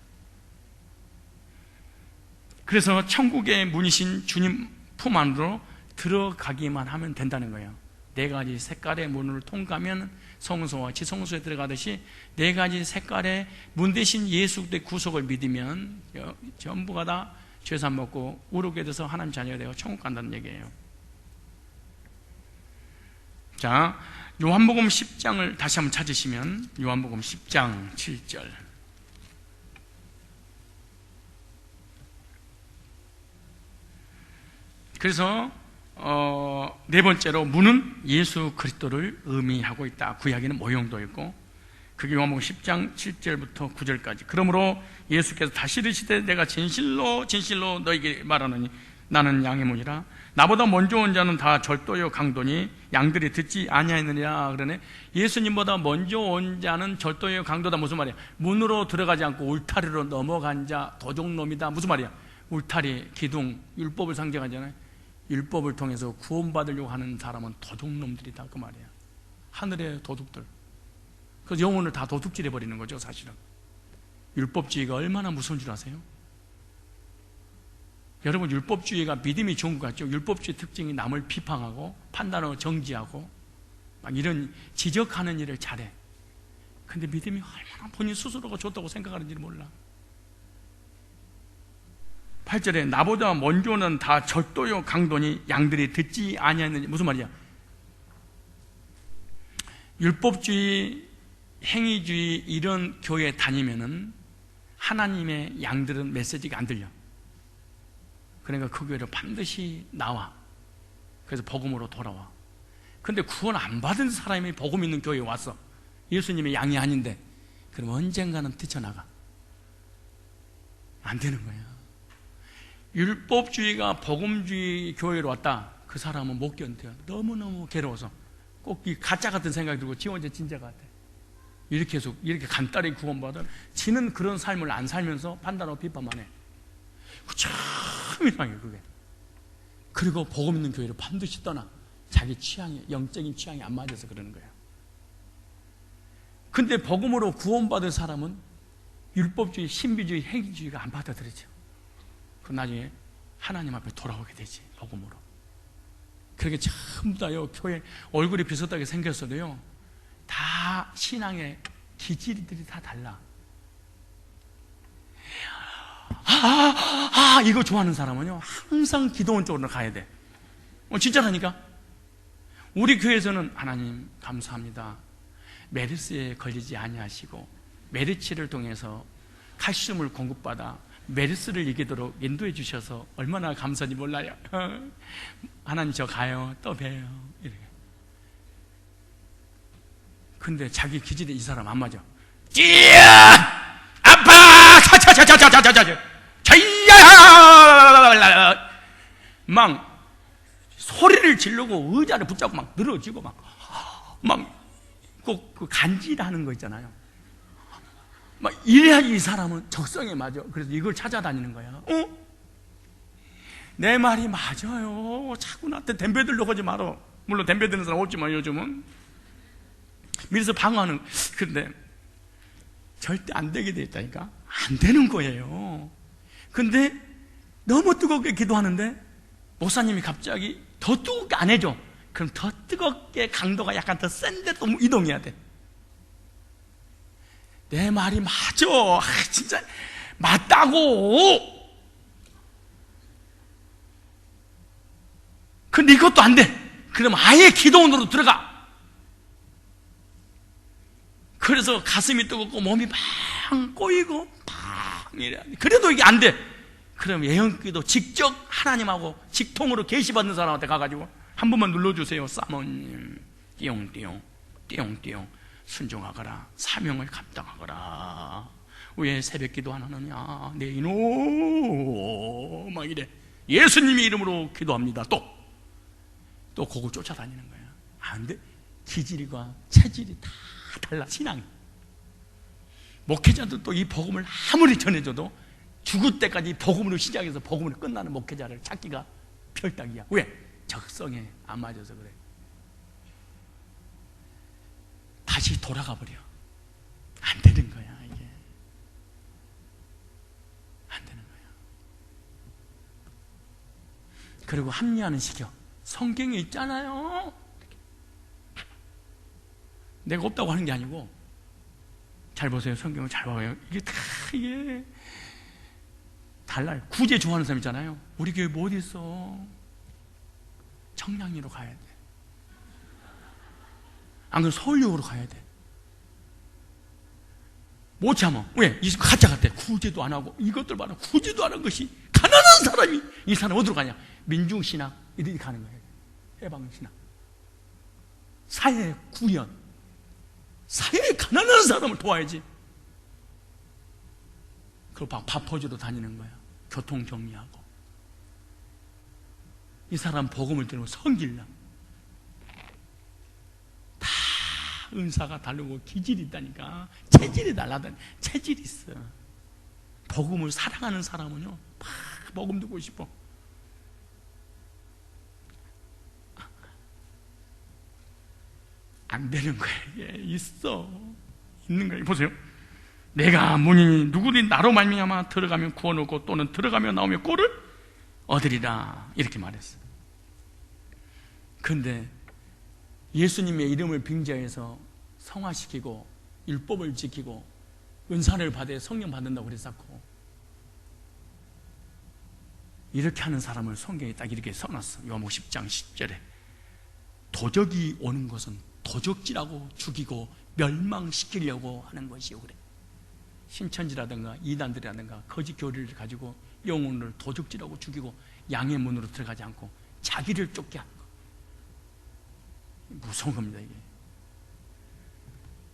그래서 천국의 문이신 주님 품 안으로 들어가기만 하면 된다는 거예요. 네 가지 색깔의 문을 통과하면 성소와 지성소에 들어가듯이 네 가지 색깔의 문 대신 예수 그리스도의 구속을 믿으면 전부가 다 죄산 먹고 우르게 돼서 하나님 자녀가 되고 천국 간다는 얘기예요. 자, 요한복음 10장을 다시 한번 찾으시면 요한복음 10장 7절. 그래서 네 번째로 문은 예수 그리스도를 의미하고 있다. 구약에는 모형도 있고, 그게 요한복음 10장 7절부터 9절까지. 그러므로 예수께서 다시 이르시되 내가 진실로 진실로 너에게 말하노니 나는 양의 문이라. 나보다 먼저 온 자는 다 절도요 강도니 양들이 듣지 아니하느니라. 그러네. 예수님보다 먼저 온 자는 절도요 강도다. 무슨 말이야? 문으로 들어가지 않고 울타리로 넘어간 자 도둑놈이다. 무슨 말이야? 울타리, 기둥, 율법을 상징하잖아요. 율법을 통해서 구원받으려고 하는 사람은 도둑놈들이다 그 말이야. 하늘의 도둑들. 그래서 영혼을 다 도둑질해 버리는 거죠 사실은. 율법주의가 얼마나 무서운 줄 아세요? 여러분, 율법주의가 믿음이 좋은 것 같죠? 율법주의 특징이 남을 비판하고 판단하고 정지하고 막 이런 지적하는 일을 잘해. 근데 믿음이 얼마나 본인 스스로가 좋다고 생각하는지 몰라. 8절에 나보다 먼저는 다 절도요 강도니 양들이 듣지 아니하느니. 무슨 말이야? 율법주의, 행위주의 이런 교회에 다니면은 하나님의 양들은 메시지가 안 들려. 그러니까 그 교회로 반드시 나와. 그래서 복음으로 돌아와. 근데 구원 안 받은 사람이 복음 있는 교회에 왔어. 예수님의 양이 아닌데. 그럼 언젠가는 뛰쳐나가. 안 되는 거야. 율법주의가 복음주의 교회로 왔다. 그 사람은 못 견뎌요. 너무너무 괴로워서 꼭 이 가짜 같은 생각이 들고 지 혼자 진짜 같아. 이렇게 해서 이렇게 간단히 구원받아 지는 그런 삶을 안 살면서 판단하고 비판만 해. 참 이상해요 그게. 그리고 복음 있는 교회를 반드시 떠나. 자기 취향이, 영적인 취향이 안 맞아서 그러는 거예요. 근데 복음으로 구원받은 사람은 율법주의, 신비주의, 행위주의가 안 받아들이죠. 그 나중에 하나님 앞에 돌아오게 되지, 복음으로. 그렇게 전부 다요, 교회 얼굴이 비슷하게 생겼어도요, 다 신앙의 기질들이 다 달라. 이거 좋아하는 사람은요, 항상 기도원 쪽으로 가야 돼. 진짜라니까? 우리 교회에서는 하나님 감사합니다. 메르스에 걸리지 아니하시고 메르치를 통해서 칼슘을 공급받아 메르스를 이기도록 인도해 주셔서 얼마나 감사한지 몰라요. 하나님 저 가요, 또 봬요. 이렇게. 근데 자기 기질에 이 사람 안 맞아. 찌야! 아파! 차차차차차차차차! 차이야! 막 소리를 지르고 의자를 붙잡고 막 늘어지고 꼭 그 간지라는 거 있잖아요. 막 이래야지 이 사람은 적성에 맞아. 그래서 이걸 찾아다니는 거야. 내 말이 맞아요. 자꾸 나한테 덤벼들려고 하지 마라. 물론 덤벼드는 사람 없지만 요즘은 미리서 방어하는. 근데 절대 안 되게 돼 있다니까. 안 되는 거예요. 근데 너무 뜨겁게 기도하는데 목사님이 갑자기 더 뜨겁게 안 해줘. 그럼 더 뜨겁게 강도가 약간 더 센데 또 이동해야 돼. 내 말이 맞아. 진짜 맞다고. 근데 이것도 안 돼. 그럼 아예 기도원으로 들어가. 그래서 가슴이 뜨겁고 몸이 막 꼬이고 막 이래. 그래도 이게 안 돼. 그럼 예언기도 직접 하나님하고 직통으로 계시받는 사람한테 가가지고 한 번만 눌러주세요. 사모님 띠용띠용 띠용띠용 순종하거라. 사명을 감당하거라. 왜 새벽기도 안 하느냐. 내 이놈 막 이래. 예수님의 이름으로 기도합니다. 또 그걸 쫓아다니는 거야. 안 돼. 기질과 체질이 다 달라. 신앙이. 목회자들도 이 복음을 아무리 전해줘도 죽을 때까지 복음으로 시작해서 복음으로 끝나는 목회자를 찾기가 별따기야. 왜? 적성에 안 맞아서 그래. 다시 돌아가 버려. 안 되는 거야 이게. 안 되는 거야. 그리고 합리화는 시켜. 성경에 있잖아요. 내가 없다고 하는 게 아니고, 잘 보세요. 성경을 잘 봐요. 이게 달라요. 구제 좋아하는 사람 있잖아요. 우리 교회 뭐 어디 있어? 청량리로 가야 돼. 안 그러면 서울역으로 가야 돼. 못 참아. 왜? 이 가짜 같아. 구제도 안 하고 이것들 봐라. 구제도 안 한 것이 가난한 사람이. 이 사람 어디로 가냐? 민중신학 이렇게 가는 거예요. 해방신학. 사회 구현. 사회에 가난한 사람을 도와야지. 그걸 밥 퍼주러 다니는 거야. 교통 정리하고. 이 사람 복음을 들으면 성질나. 다 은사가 다르고 기질이 있다니까. 체질이 달라다니. 체질이 있어. 복음을 사랑하는 사람은요, 막 복음 듣고 싶어. 안 되는 거예요. 이게 있어. 있는 거예요. 보세요. 내가 문이니 누구든지 나로 말미암아 들어가면 구원 얻고 또는 들어가며 나오며 꼴을 얻으리라. 이렇게 말했어요. 그런데 예수님의 이름을 빙자해서 성화시키고 율법을 지키고 은사를 받아 성령 받는다고 그랬었고, 이렇게 하는 사람을 성경에 딱 이렇게 써놨어. 요한복음 10장 10절에 도적이 오는 것은 도적질하고 죽이고 멸망시키려고 하는 것이요. 그래. 신천지라든가 이단들이라든가 거짓 교리를 가지고 영혼을 도적질하고 죽이고 양의 문으로 들어가지 않고 자기를 쫓게 하는 거. 무서운 겁니다 이게.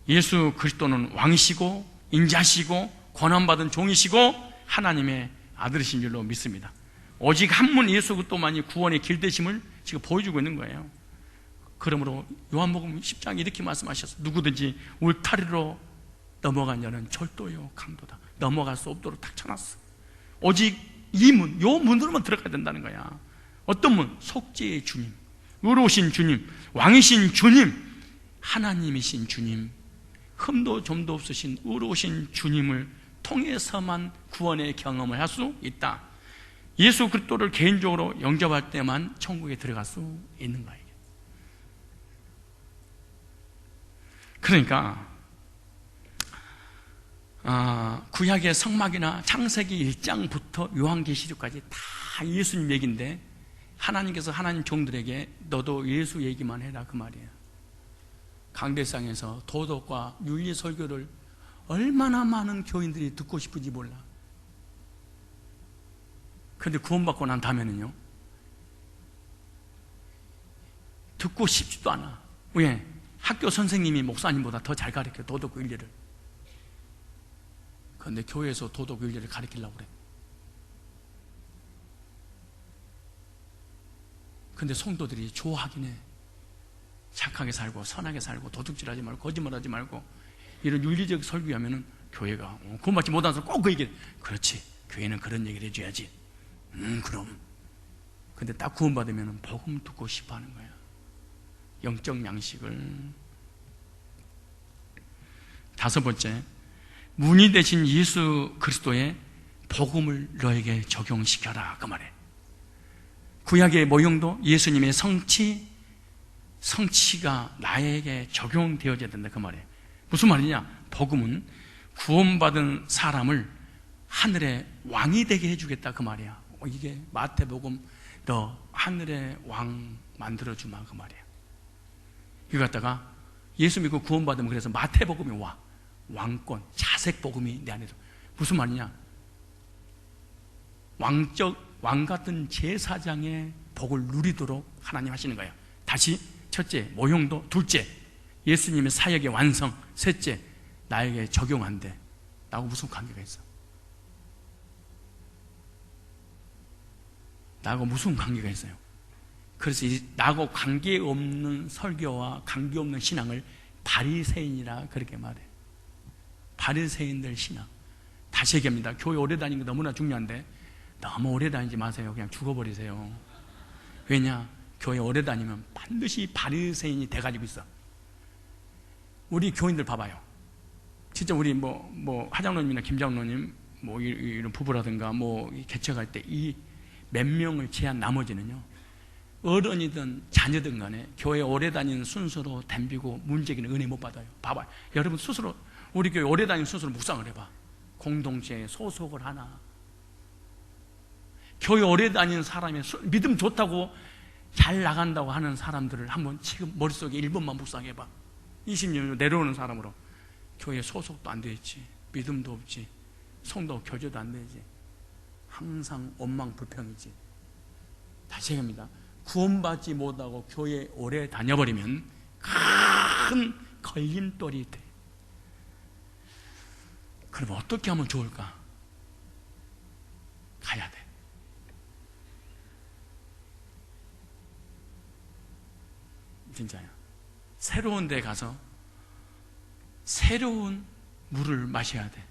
예수 그리스도는 왕이시고 인자시고 권한받은 종이시고 하나님의 아들이신 줄로 믿습니다. 오직 한 분 예수 그리스도만이 구원의 길 되심을 지금 보여주고 있는 거예요. 그러므로 요한복음 10장 이렇게 말씀하셨어. 누구든지 울타리로 넘어간 자는 절도요 강도다. 넘어갈 수 없도록 탁 쳐놨어. 오직 이 문, 요 문으로만 들어가야 된다는 거야. 어떤 문? 속죄의 주님, 의로우신 주님, 왕이신 주님, 하나님이신 주님, 흠도 점도 없으신 의로우신 주님을 통해서만 구원의 경험을 할 수 있다. 예수 그리스도를 개인적으로 영접할 때만 천국에 들어갈 수 있는 거예요. 그러니까 구약의 성막이나 창세기 1장부터 요한계시록까지 다 예수님 얘기인데, 하나님께서 하나님 종들에게 너도 예수 얘기만 해라 그 말이에요. 강대상에서 도덕과 윤리 설교를 얼마나 많은 교인들이 듣고 싶은지 몰라. 그런데 구원받고 난 다음에는요, 듣고 싶지도 않아. 왜? 학교 선생님이 목사님보다 더 잘 가르쳐, 도덕 윤리를. 그런데 교회에서 도덕 윤리를 가르치려고 그래. 근데 성도들이 좋아하긴 해. 착하게 살고 선하게 살고 도둑질하지 말고 거짓말하지 말고 이런 윤리적 설교하면은 교회가 구원받지 못한 사람 꼭 그 얘기를, 그렇지, 교회는 그런 얘기를 해줘야지. 그럼. 근데 딱 구원받으면 복음 듣고 싶어 하는 거야. 영적 양식을. 다섯 번째, 문이 되신 예수 그리스도의 복음을 너에게 적용시켜라 그 말이에요. 구약의 모형도 예수님의 성취가 나에게 적용되어져야 된다 그 말이에요. 무슨 말이냐? 복음은 구원받은 사람을 하늘의 왕이 되게 해주겠다 그 말이야. 이게 마태복음, 너 하늘의 왕 만들어주마 그 말이야. 이거 갖다가 예수 믿고 구원받으면 그래서 마태복음이 와. 왕권, 자색복음이 내 안에 들어. 무슨 말이냐? 왕 같은 제사장의 복을 누리도록 하나님 하시는 거예요. 다시 첫째, 모형도. 둘째, 예수님의 사역의 완성. 셋째, 나에게 적용한대. 나하고 무슨 관계가 있어? 나하고 무슨 관계가 있어요? 그래서 나하고 관계없는 설교와 관계없는 신앙을 바리새인이라 그렇게 말해. 바리새인들 신앙. 다시 얘기합니다. 교회 오래 다니는 게 너무나 중요한데 너무 오래 다니지 마세요. 그냥 죽어버리세요. 왜냐? 교회 오래 다니면 반드시 바리새인이 돼가지고 있어. 우리 교인들 봐봐요. 진짜 우리 하장로님이나 김장로님 이런 부부라든가 개척할 때 이 몇 명을 제한 나머지는요, 어른이든 자녀든 간에 교회 오래 다니는 순서로 덤비고 문제기는 은혜 못 받아요. 봐봐요. 여러분 스스로 우리 교회 오래 다니는 순서로 묵상을 해봐. 공동체에 소속을 하나. 교회 오래 다니는 사람이 믿음 좋다고 잘 나간다고 하는 사람들을 한번 지금 머릿속에 1번만 묵상해봐. 20년 내려오는 사람으로 교회 소속도 안 되지, 믿음도 없지, 성도 교제도 안 되지, 항상 원망불평이지. 다시 얘기합니다. 구원받지 못하고 교회 오래 다녀버리면 큰 걸림돌이 돼. 그럼 어떻게 하면 좋을까? 가야 돼. 진짜야. 새로운 데 가서 새로운 물을 마셔야 돼.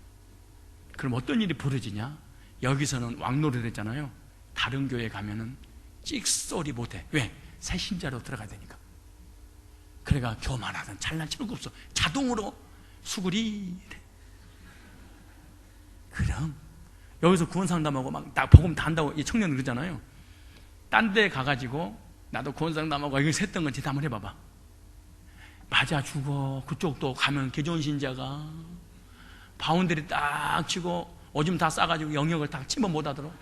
그럼 어떤 일이 벌어지냐? 여기서는 왕노릇 했잖아요. 다른 교회 가면은 찍소리 못해. 왜? 새 신자로 들어가야 되니까. 그래가 교만하든 잘난 치는 거 없어. 자동으로 수그리. 그럼 여기서 구원 상담하고 막 나 복음 다 한다고 이 청년 그러잖아요. 딴 데 가가지고 나도 구원 상담하고 여기 샜던 건지 한번 해봐봐. 맞아 죽어. 그쪽도 가면 개존신자가 바운더리 딱 치고 오줌 다 싸가지고 영역을 다 침범 못하도록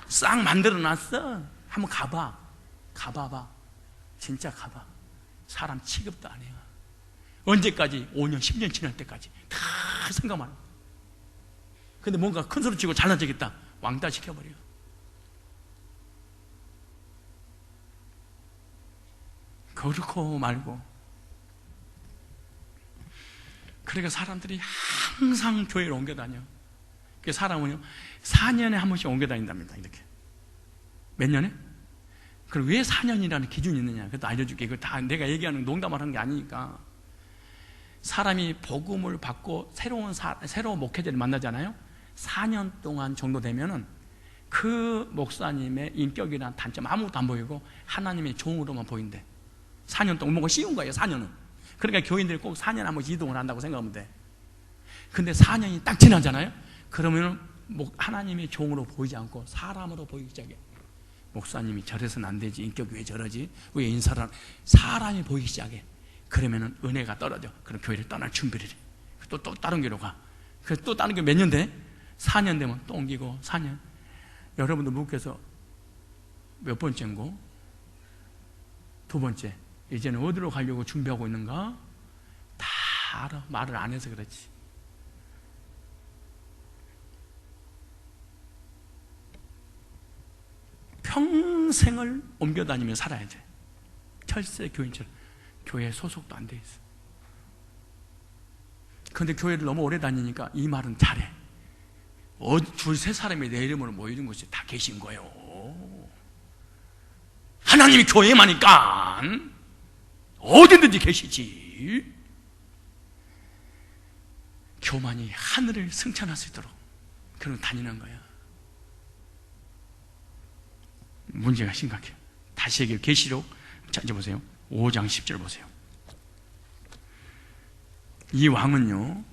싹 만들어놨어. 한번 가봐봐. 진짜 가봐. 사람 취급도 안 해요. 언제까지? 5년 10년 지날 때까지 다 생각만 하고. 근데 뭔가 큰 소리 치고 잘난 척했다, 왕따 시켜버려. 그렇고 말고. 그러니까 사람들이 항상 교회를 옮겨 다녀. 그 사람은요 4년에 한 번씩 옮겨 다닌답니다. 이렇게 몇 년에? 그럼 왜 4년이라는 기준이 있느냐? 그것도 알려줄게. 이거 다 내가 얘기하는 농담을 하는 게 아니니까. 사람이 복음을 받고 새로운 목회자를 만나잖아요. 4년 동안 정도 되면은 그 목사님의 인격이란 단점 아무것도 안 보이고 하나님의 종으로만 보인대. 4년 동안 뭔가 쉬운 거예요. 4년은. 그러니까 교인들이 꼭 4년에 한 번씩 이동을 한다고 생각하면 돼. 근데 4년이 딱 지나잖아요. 그러면은 하나님의 종으로 보이지 않고 사람으로 보이기 시작해. 목사님이 저래서는 안 되지. 인격이 왜 저러지? 왜 인사를 사람이 보이기 시작해. 그러면은 은혜가 떨어져. 그럼 교회를 떠날 준비를 해. 또 다른 교회로 가. 그래서 또 다른 교회 몇 년 돼? 4년 되면 또 옮기고 4년. 여러분도 묵혀서 몇 번째인고? 2번째. 이제는 어디로 가려고 준비하고 있는가? 다 알아. 말을 안 해서 그렇지. 평생을 옮겨 다니며 살아야 돼. 철새 교인처럼. 교회 소속도 안 돼 있어. 그런데 교회를 너무 오래 다니니까 이 말은 잘해. 두세 사람이 내 이름으로 모이는 곳에 다 계신 거예요. 하나님이 교회만이니까 어디든지 계시지. 교만이 하늘을 승천할 수 있도록 그런 다니는 거야. 문제가 심각해요. 다시 얘기해요. 계시록. 자, 이제 보세요. 5장 10절 보세요. 이 왕은요,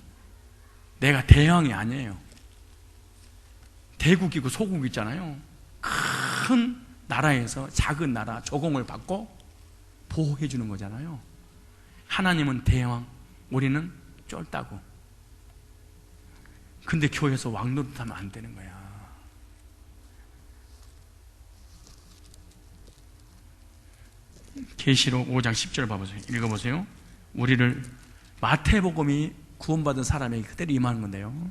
내가 대왕이 아니에요. 대국이고 소국 있잖아요. 큰 나라에서 작은 나라 조공을 받고 보호해 주는 거잖아요. 하나님은 대왕, 우리는 쫄따구. 근데 교회에서 왕 노릇하면 안 되는 거야. 계시록 5장 10절 봐보세요. 읽어보세요. 우리를 마태복음이 구원받은 사람에게 그대로 임하는 건데요.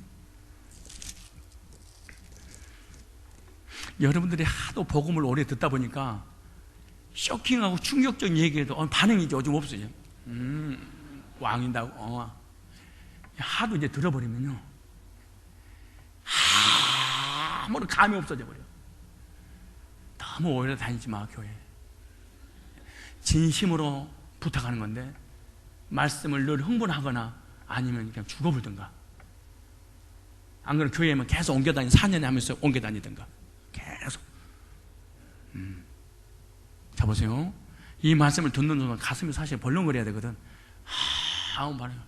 여러분들이 하도 복음을 오래 듣다 보니까 쇼킹하고 충격적인 얘기해도 반응이 요즘 없어요. 왕인다고. 하도 이제 들어버리면요, 아무런 감이 없어져 버려. 너무 오래 다니지 마, 교회. 진심으로 부탁하는 건데 말씀을 늘 흥분하거나 아니면 그냥 죽어버리든가. 안 그러면 교회에만 계속 옮겨 다니 4년에 하면서 옮겨 다니든가 계속. 자 보세요. 이 말씀을 듣는 동안 가슴이 사실 벌렁거려야 되거든. 아무 말이야.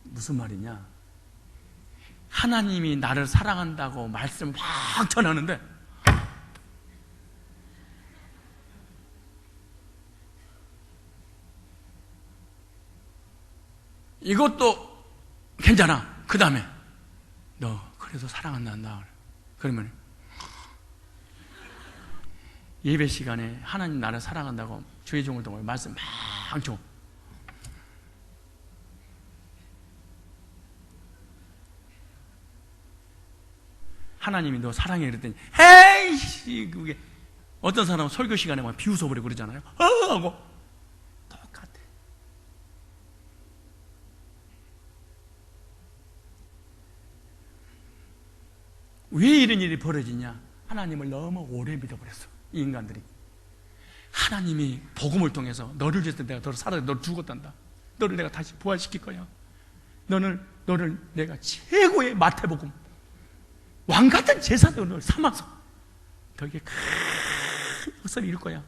무슨 말이냐? 하나님이 나를 사랑한다고 말씀을 막 전하는데 이것도 괜찮아. 그 다음에 너 그래도 사랑한다. 그러면 예배 시간에 하나님 나를 사랑한다고 주의 종을 통해 말씀 막 줘. 하나님이 너 사랑해 그랬더니 헤이씨, 그게 어떤 사람은 설교 시간에 막 비웃어버리고 그러잖아요. 하고 똑같아. 왜 이런 일이 벌어지냐? 하나님을 너무 오래 믿어버렸어, 이 인간들이. 하나님이 복음을 통해서 너를 위해서 내가 너를 살아, 너를 죽었단다. 너를 내가 다시 부활시킬 거야. 너를 내가 최고의 마태복음 왕같은 제사장을 삼아서 너에게 큰 역사를 이룰 거야.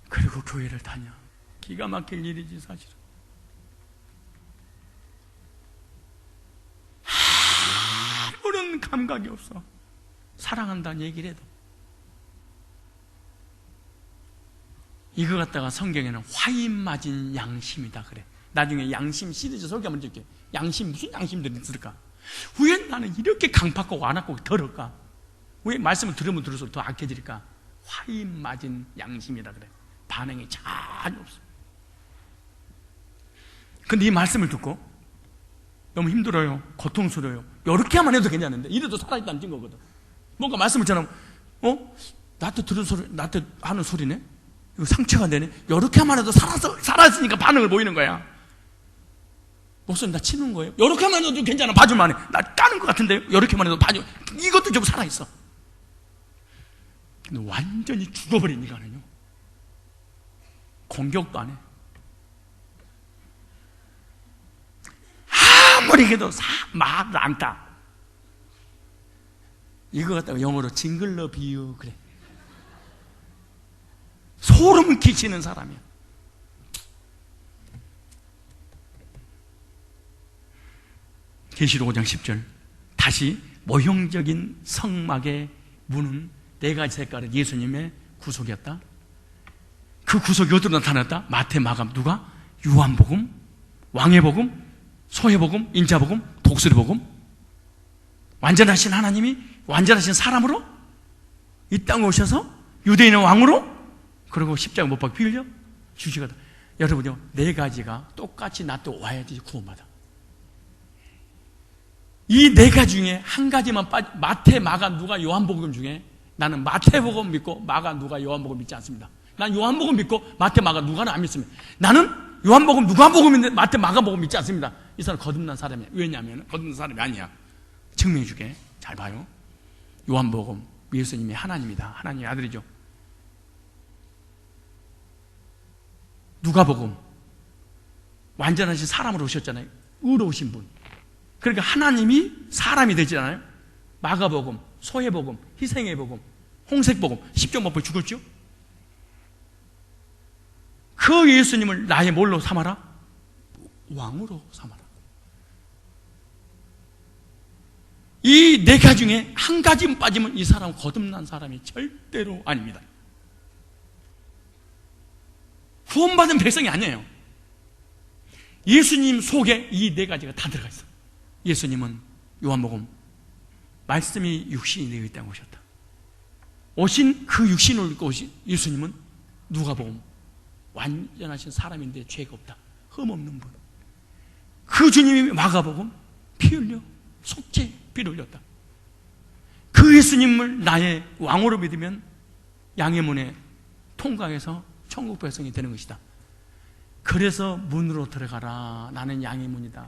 그리고 교회를 다녀. 기가 막힐 일이지 사실은. 아무런 감각이 없어. 사랑한다는 얘기를 해도. 이거 갖다가 성경에는 화인 맞은 양심이다 그래. 나중에 양심 시리즈 설교 한번 줄게. 양심, 무슨 양심들이 있을까? 왜 나는 이렇게 강팍하고 완악하고 더럴까? 왜 말씀을 들으면 들을수록 더 악해질까? 화인 맞은 양심이다 그래. 반응이 전혀 없어. 근데 이 말씀을 듣고 너무 힘들어요, 고통스러워요, 이렇게 하면 해도 괜찮은데 이래도 살아있다는 증거거든. 뭔가 말씀을 전하면 나한테 들은 소리, 나한테 하는 소리네? 이거 상처가 되네? 이렇게 하면 해도 살았으니까 반응을 보이는 거야. 목사님 나 치는 거예요? 이렇게만 해도 괜찮아. 봐줄만 해. 나 까는 것 같은데요? 이렇게만 해도 봐줘. 이것도 좀 살아있어. 근데 완전히 죽어버린 이가는요, 공격도 안 해. 아무리 해도 말을 안 따. 이거 갖다가 영어로 징글러 비유 그래. 소름 끼치는 사람이야. 계시록 5장 10절. 다시 모형적인 성막의 문은 네 가지 색깔의 예수님의 구속이었다. 그 구속이 어디로 나타났다? 마태, 마감, 누가? 요한복음, 왕의복음, 소회복음, 인자복음, 독수리복음. 완전하신 하나님이 완전하신 사람으로 이 땅에 오셔서 유대인의 왕으로, 그리고 십자가 못 박혀 피 흘려 주시거든. 여러분요, 네 가지가 똑같이 나 또 와야지 구원받아. 이 네 가지 중에 한 가지만 마태, 마가, 누가, 요한복음 중에 나는 마태복음 믿고 마가, 누가, 요한복음 믿지 않습니다. 난 요한복음 믿고 마태, 마가, 누가는 안 믿습니다. 나는 요한복음, 누가복음인데 마태, 마가복음 믿지 않습니다. 이 사람 거듭난 사람이야. 왜냐하면 거듭난 사람이 아니야. 증명해 주게. 잘 봐요. 요한복음, 예수님이 하나님이다. 하나님의 아들이죠. 누가복음, 완전하신 사람으로 오셨잖아요. 의로우신 분. 그러니까 하나님이 사람이 되잖아요. 마가복음, 소회복음, 희생의 복음, 홍색복음, 십자가 못 죽었죠? 그 예수님을 나의 뭘로 삼아라? 왕으로 삼아라. 이 네 가지 중에 한 가지만 빠지면 이 사람은 거듭난 사람이 절대로 아닙니다. 구원받은 백성이 아니에요. 예수님 속에 이 네 가지가 다 들어가 있어요. 예수님은 요한복음, 말씀이 육신이 되어 있다고 오셨다. 오신 그 육신을 입고 오신 예수님은 누가복음, 완전하신 사람인데 죄가 없다. 흠없는 분. 그 주님이 마가복음, 피 흘려 속죄 피를 흘렸다. 그 예수님을 나의 왕으로 믿으면 양의 문에 통과해서 천국 백성이 되는 것이다. 그래서 문으로 들어가라. 나는 양의 문이다.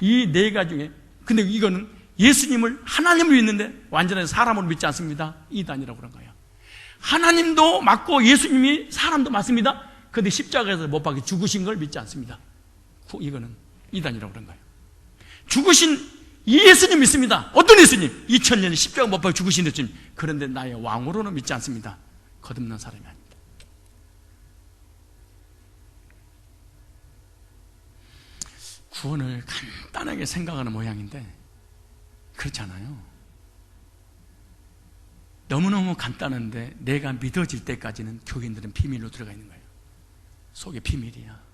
이 네 가지 중에, 근데 이거는 예수님을 하나님으로 믿는데 완전히 사람으로 믿지 않습니다. 이단이라고 그런 거예요. 하나님도 맞고 예수님이 사람도 맞습니다. 그런데 십자가에서 못 박혀 죽으신 걸 믿지 않습니다. 이거는 이단이라고 그런 거예요. 죽으신 이 예수님 믿습니다. 어떤 예수님? 2000년 십자가 못 박혀 죽으신 예수님. 그런데 나의 왕으로는 믿지 않습니다. 거듭난 사람이 아닙니다. 구원을 간단하게 생각하는 모양인데 그렇지 않아요. 너무너무 간단한데 내가 믿어질 때까지는 교인들은 비밀로 들어가 있는 거예요. 속에 비밀이야.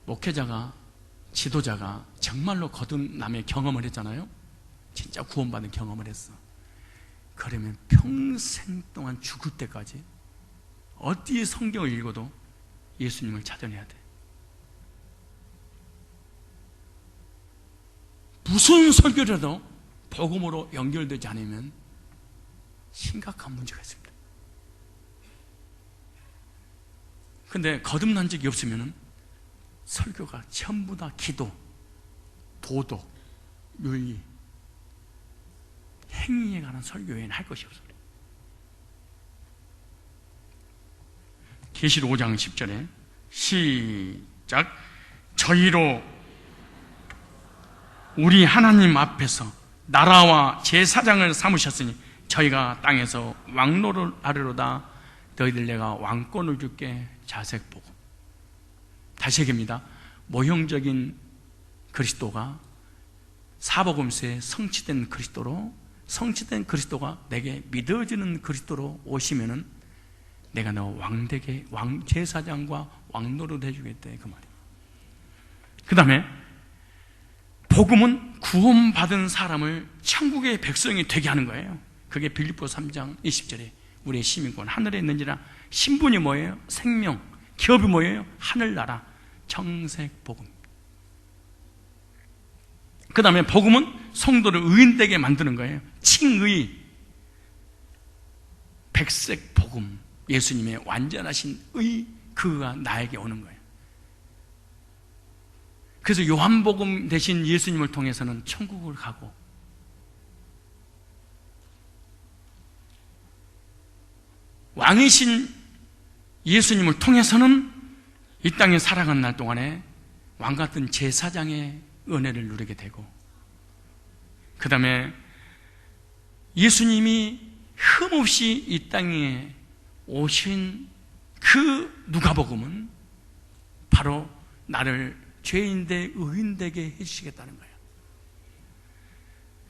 목회자가, 지도자가 정말로 거듭남의 경험을 했잖아요. 진짜 구원받은 경험을 했어. 그러면 평생 동안 죽을 때까지 어디에 성경을 읽어도 예수님을 찾아내야 돼. 무슨 설교를 해도 복음으로 연결되지 않으면 심각한 문제가 있습니다. 근데 거듭난 적이 없으면 설교가 전부 다 기도, 도덕, 윤리, 행위에 관한 설교 외에는 할 것이 없어요. 계시록 5장 10절에 시작. 저희로 우리 하나님 앞에서 나라와 제사장을 삼으셨으니 저희가 땅에서 왕노를 하리로다. 너희들 내가 왕권을 줄게. 자색복음. 다시 얘기합니다. 모형적인 그리스도가 사복음서에 성취된 그리스도로, 성취된 그리스도가 내게 믿어지는 그리스도로 오시면은 내가 너 왕되게, 왕제사장과 왕노릇 해주겠다. 그 말이에요. 그 다음에 복음은 구원받은 사람을 천국의 백성이 되게 하는 거예요. 그게 빌립보 3장 20절에 우리의 시민권 하늘에 있는지라. 신분이 뭐예요? 생명. 기업이 뭐예요? 하늘나라. 정색 복음. 그 다음에 복음은 성도를 의인되게 만드는 거예요. 칭의. 백색 복음. 예수님의 완전하신 의, 그가 나에게 오는 거예요. 그래서 요한복음 대신 예수님을 통해서는 천국을 가고, 왕이신 예수님을 통해서는 이 땅에 살아가는 날 동안에 왕같은 제사장의 은혜를 누리게 되고, 그 다음에 예수님이 흠없이 이 땅에 오신 그 누가복음은 바로 나를 죄인대 의인되게 해주시겠다는 거예요.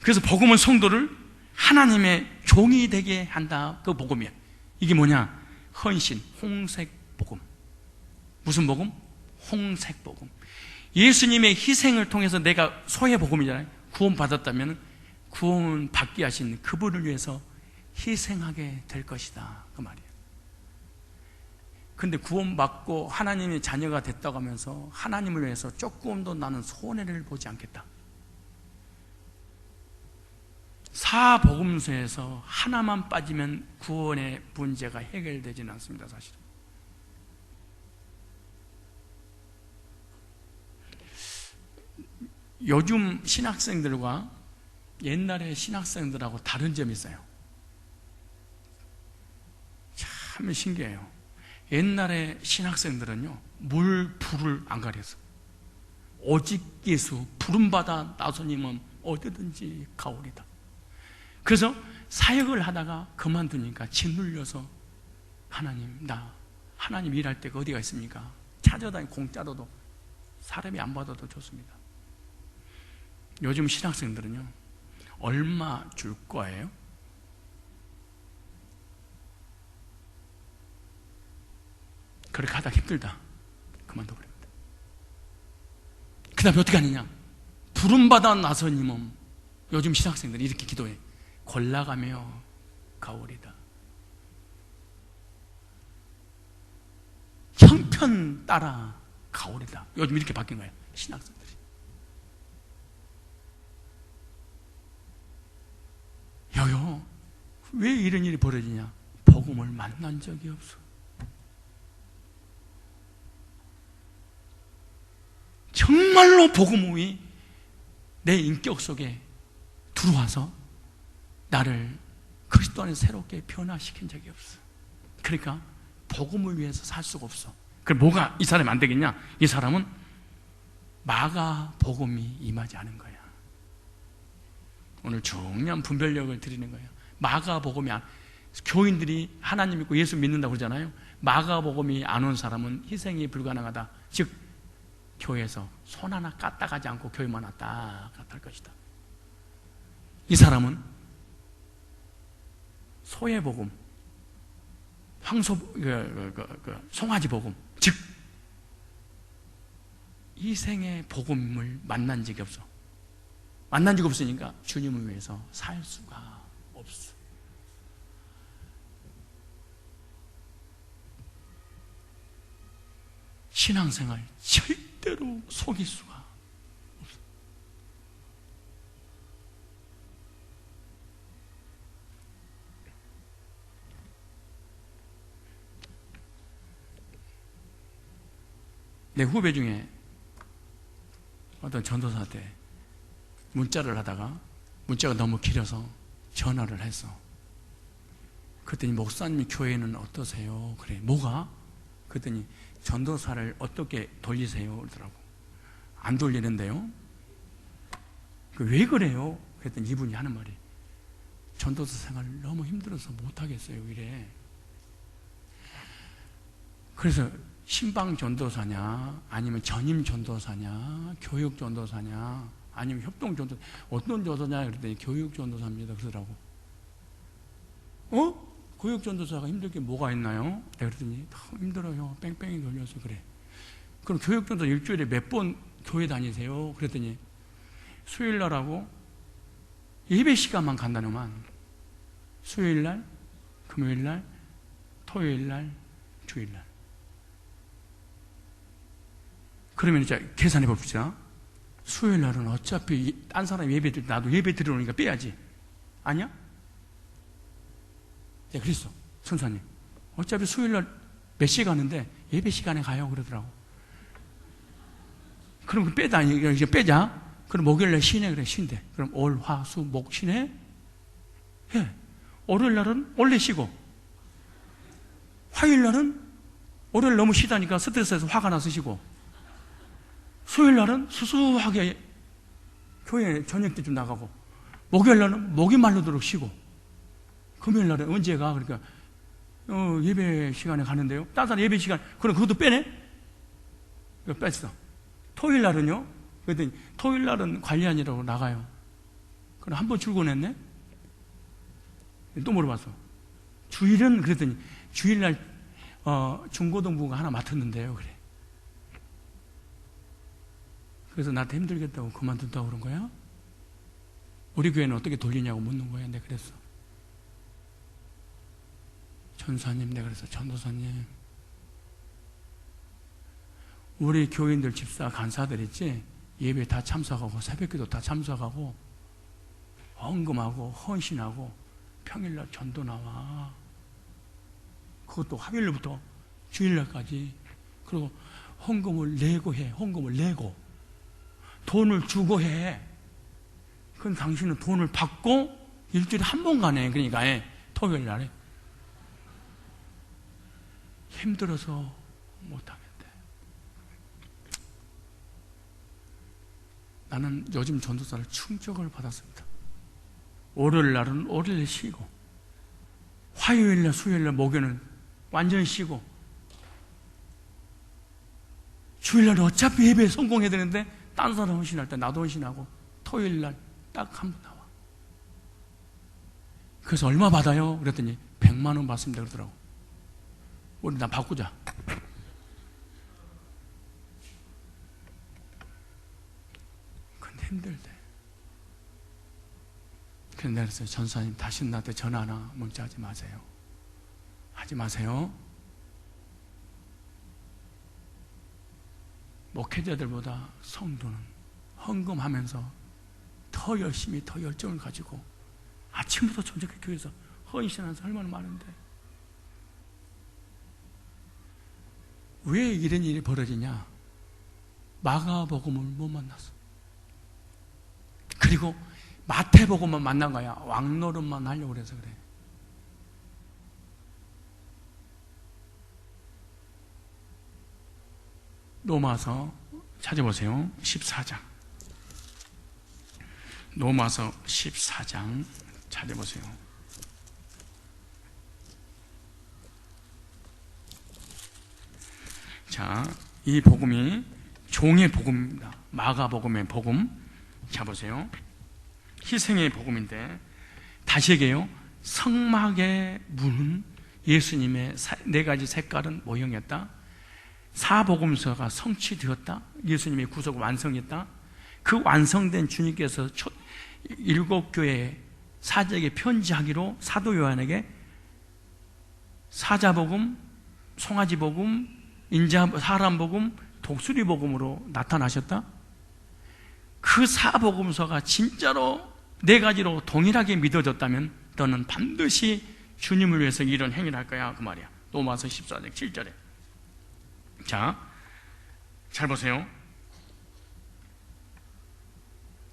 그래서 복음은 성도를 하나님의 종이 되게 한다. 그 복음이야. 이게 뭐냐? 헌신, 홍색복음. 무슨 복음? 홍색복음. 예수님의 희생을 통해서 내가 소의 복음이잖아요. 구원받았다면 구원 받게 하신 그분을 위해서 희생하게 될 것이다, 그 말이에요. 근데 구원받고 하나님의 자녀가 됐다고 하면서 하나님을 위해서 조금도 나는 손해를 보지 않겠다. 사복음서에서 하나만 빠지면 구원의 문제가 해결되지는 않습니다, 사실은. 요즘 신학생들과 옛날의 신학생들하고 다른 점이 있어요. 참 신기해요. 옛날의 신학생들은요, 물, 불을 안 가려서 오직 예수, 부름받아 나소님은 어디든지 가오리다. 그래서 사역을 하다가 그만두니까 짓눌려서 하나님, 나 하나님 일할 때가 어디가 있습니까? 찾아다니 공짜로도 사람이 안 받아도 좋습니다. 요즘 신학생들은요, 얼마 줄 거예요? 그렇게 하다 힘들다, 그만둬버립니다. 그 다음에 어떻게 하느냐? 부름받아 나서님은 요즘 신학생들이 이렇게 기도해. 골라가며 가오리다. 형편 따라 가오리다. 요즘 이렇게 바뀐 거예요, 신학생들이. 여요, 왜 이런 일이 벌어지냐? 복음을 만난 적이 없어. 정말로 복음이 내 인격 속에 들어와서 나를 그리스도 안에 새롭게 변화시킨 적이 없어. 그러니까 복음을 위해서 살 수가 없어. 그럼 뭐가 이 사람이 안 되겠냐? 이 사람은 마가 복음이 임하지 않은 거야. 오늘 중요한 분별력을 드리는 거예요. 마가 복음이 교인들이 하나님 믿고 예수 믿는다고 그러잖아요. 마가 복음이 안 온 사람은 희생이 불가능하다. 즉 교회에서 손 하나 까딱하지 않고 교회만 왔다 갔다 할 것이다. 이 사람은 소의 복음, 송아지 복음, 즉 희생의 복음을 만난 적이 없어. 만난 적이 없으니까 주님을 위해서 살 수가 없어. 신앙생활 절대로 속일 수가 없어. 내 후배 중에 어떤 전도사한테 문자를 하다가 문자가 너무 길어서 전화를 했어. 그랬더니 목사님 교회는 어떠세요? 그래. 뭐가? 그랬더니 전도사를 어떻게 돌리세요? 그러더라고. 안 돌리는데요? 왜 그래요? 그랬더니 이분이 하는 말이, 전도사 생활 너무 힘들어서 못하겠어요, 이래. 그래서 신방 전도사냐, 아니면 전임 전도사냐, 교육 전도사냐, 아니면 협동 전도사, 어떤 전도사냐 그랬더니 교육 전도사입니다 그러더라고. 교육 전도사가 힘들 게 뭐가 있나요? 내가 그랬더니 힘들어요. 뺑뺑이 돌려서 그래. 그럼 교육 전도사 일주일에 몇 번 교회 다니세요? 그랬더니 수요일날하고 예배 시간만 간다는만 수요일날, 금요일날, 토요일날, 주일날. 그러면 이제 계산해 봅시다. 수요일날은 어차피 딴 사람 예배 드릴 때 나도 예배 드리러오니까 빼야지. 아니야? 네, 그랬어. 선사님, 어차피 수요일날 몇 시 가는데 예배 시간에 가요 그러더라고. 그럼 빼다 이제 빼자. 그럼 목요일날 쉬네 그래. 쉰대. 그럼 월, 화, 수, 목 쉬네. 예. 월요일날은 원래 쉬고, 화요일날은 월요일 너무 쉬다니까 스트레스에서 화가 나서 쉬고, 수요일날은 수수하게 교회 저녁 때좀 나가고, 목요일날은 목이 말르도록 쉬고, 금요일날은 언제 가? 그러니까 예배 시간에 가는데요. 다른 사람 예배 시간, 그럼 그것도 빼네? 이거 뺐어. 토요일날은요? 그랬더니 토요일날은 관리하느라고 나가요. 그럼 한 번 출근했네? 또 물어봤어. 주일은? 그랬더니 주일날 중고등부가 하나 맡았는데요. 그래. 그래서 나한테 힘들겠다고 그만둔다고 그런 거야? 우리 교회는 어떻게 돌리냐고 묻는 거야. 내가 그랬어. 전사님, 내가 그래서 전도사님, 우리 교인들 집사 간사들 있지? 예배 다 참석하고 새벽기도 다 참석하고 헌금하고 헌신하고 평일날 전도 나와. 그것도 화요일부터 주일날까지. 그리고 헌금을 내고 해. 헌금을 내고 돈을 주고 해. 그럼 당신은 돈을 받고 일주일에 한 번 가네. 그러니까 토요일날에 힘들어서 못하겠대. 나는 요즘 전도사를 충격을 받았습니다. 월요일날은 월요일 쉬고, 화요일날, 수요일날, 목요일은 완전히 쉬고, 주일날은 어차피 예배에 성공해야 되는데 딴 사람 헌신할 때 나도 헌신하고, 토요일날 딱 한 번 나와. 그래서 얼마 받아요? 그랬더니 100만 원 받습니다 그러더라고. 우리 나 바꾸자. 근데 힘들대. 그래서 내가 그랬어요. 전사님, 다시는 나한테 전화나 문자하지 마세요. 하지 마세요. 목회자들보다 성도는 헌금하면서 더 열심히, 더 열정을 가지고 아침부터 저녁에 교회에서 헌신하는 사람 얼마나 많은데 왜 이런 일이 벌어지냐? 마가복음을 못 만났어. 그리고 마태복음만 만난 거야. 왕노릇만 하려고 그래서 그래. 로마서 찾아보세요. 14장. 로마서 14장 찾아보세요. 자, 이 복음이 종의 복음입니다. 마가복음의 복음. 자, 보세요. 희생의 복음인데, 다시 얘기해요. 성막의 문은 예수님의 네 가지 색깔은 모형이었다. 사복음서가 성취되었다. 예수님의 구속 완성했다. 그 완성된 주님께서 일곱 교회 사제에게 편지하기로 사도 요한에게 사자복음, 송아지복음, 사람복음, 독수리복음으로 나타나셨다. 그 사복음서가 진짜로 네 가지로 동일하게 믿어졌다면 너는 반드시 주님을 위해서 이런 행위를 할 거야, 그 말이야. 로마서 14장 7절에. 자, 잘 보세요.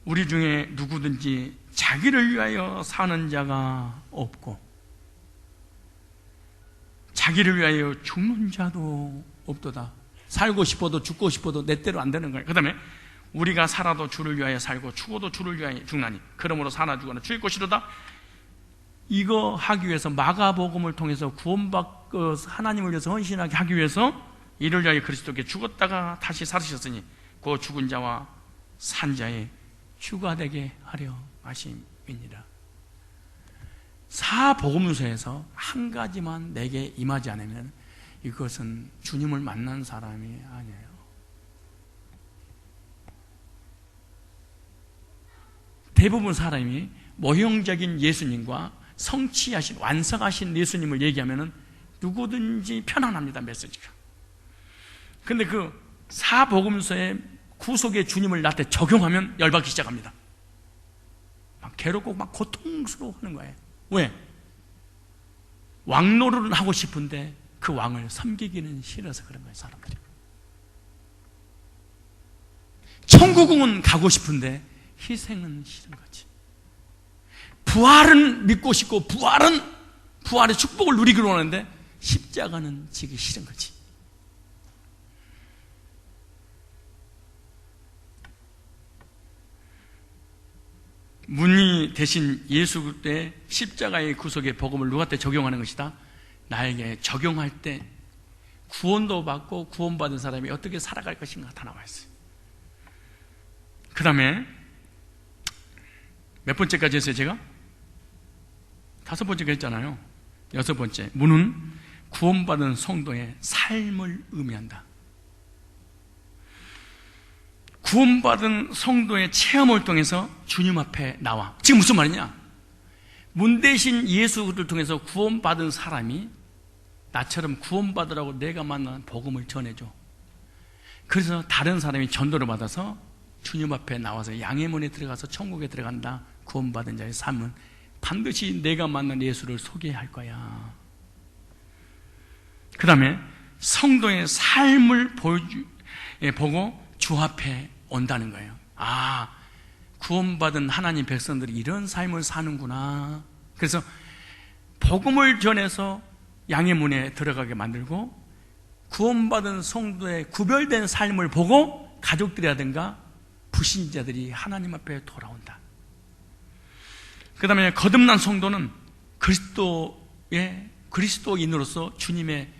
우리 중에 누구든지 자기를 위하여 사는 자가 없고 자기를 위하여 죽는 자도 없도다. 살고 싶어도 죽고 싶어도 내 때로 안 되는 거예요. 그 다음에 우리가 살아도 주를 위하여 살고 죽어도 주를 위하여 죽나니 그러므로 사나 죽거나 죽을 것이로다. 이거 하기 위해서 마가복음을 통해서 구원받고 하나님을 위해서 헌신하게 하기 위해서 이를 위하여 그리스도께 죽었다가 다시 살으셨으니 그 죽은 자와 산 자의 주가 되게 하려 하심이니라. 사복음서에서 한 가지만 내게 임하지 않으면 이것은 주님을 만난 사람이 아니에요. 대부분 사람이 모형적인 예수님과 성취하신 완성하신 예수님을 얘기하면 누구든지 편안합니다, 메시지가. 근데 그 사복음서의 구속의 주님을 나한테 적용하면 열받기 시작합니다. 막 괴롭고 막 고통스러워 하는 거예요. 왜? 왕노릇은 하고 싶은데 그 왕을 섬기기는 싫어서 그런 거예요, 사람들이. 천국은 가고 싶은데 희생은 싫은 거지. 부활은 믿고 싶고 부활의 축복을 누리기로 하는데 십자가는 지기 싫은 거지. 문이 대신 예수 그때 십자가의 구속의 복음을 누구한테 적용하는 것이다? 나에게 적용할 때 구원도 받고 구원받은 사람이 어떻게 살아갈 것인가 다 나와 있어요. 그 다음에 몇 번째까지 했어요, 제가? 5번째가 했잖아요. 6번째, 문은 구원받은 성도의 삶을 의미한다. 구원받은 성도의 체험을 통해서 주님 앞에 나와. 지금 무슨 말이냐? 문 대신 예수를 통해서 구원받은 사람이 나처럼 구원받으라고 내가 만난 복음을 전해줘. 그래서 다른 사람이 전도를 받아서 주님 앞에 나와서 양의 문에 들어가서 천국에 들어간다. 구원받은 자의 삶은 반드시 내가 만난 예수를 소개할 거야. 그 다음에 성도의 삶을 보고 주 앞에 온다는 거예요. 아, 구원받은 하나님 백성들이 이런 삶을 사는구나. 그래서 복음을 전해서 양의 문에 들어가게 만들고, 구원받은 성도의 구별된 삶을 보고 가족들이라든가 불신자들이 하나님 앞에 돌아온다. 그 다음에 거듭난 성도는 그리스도인으로서 주님의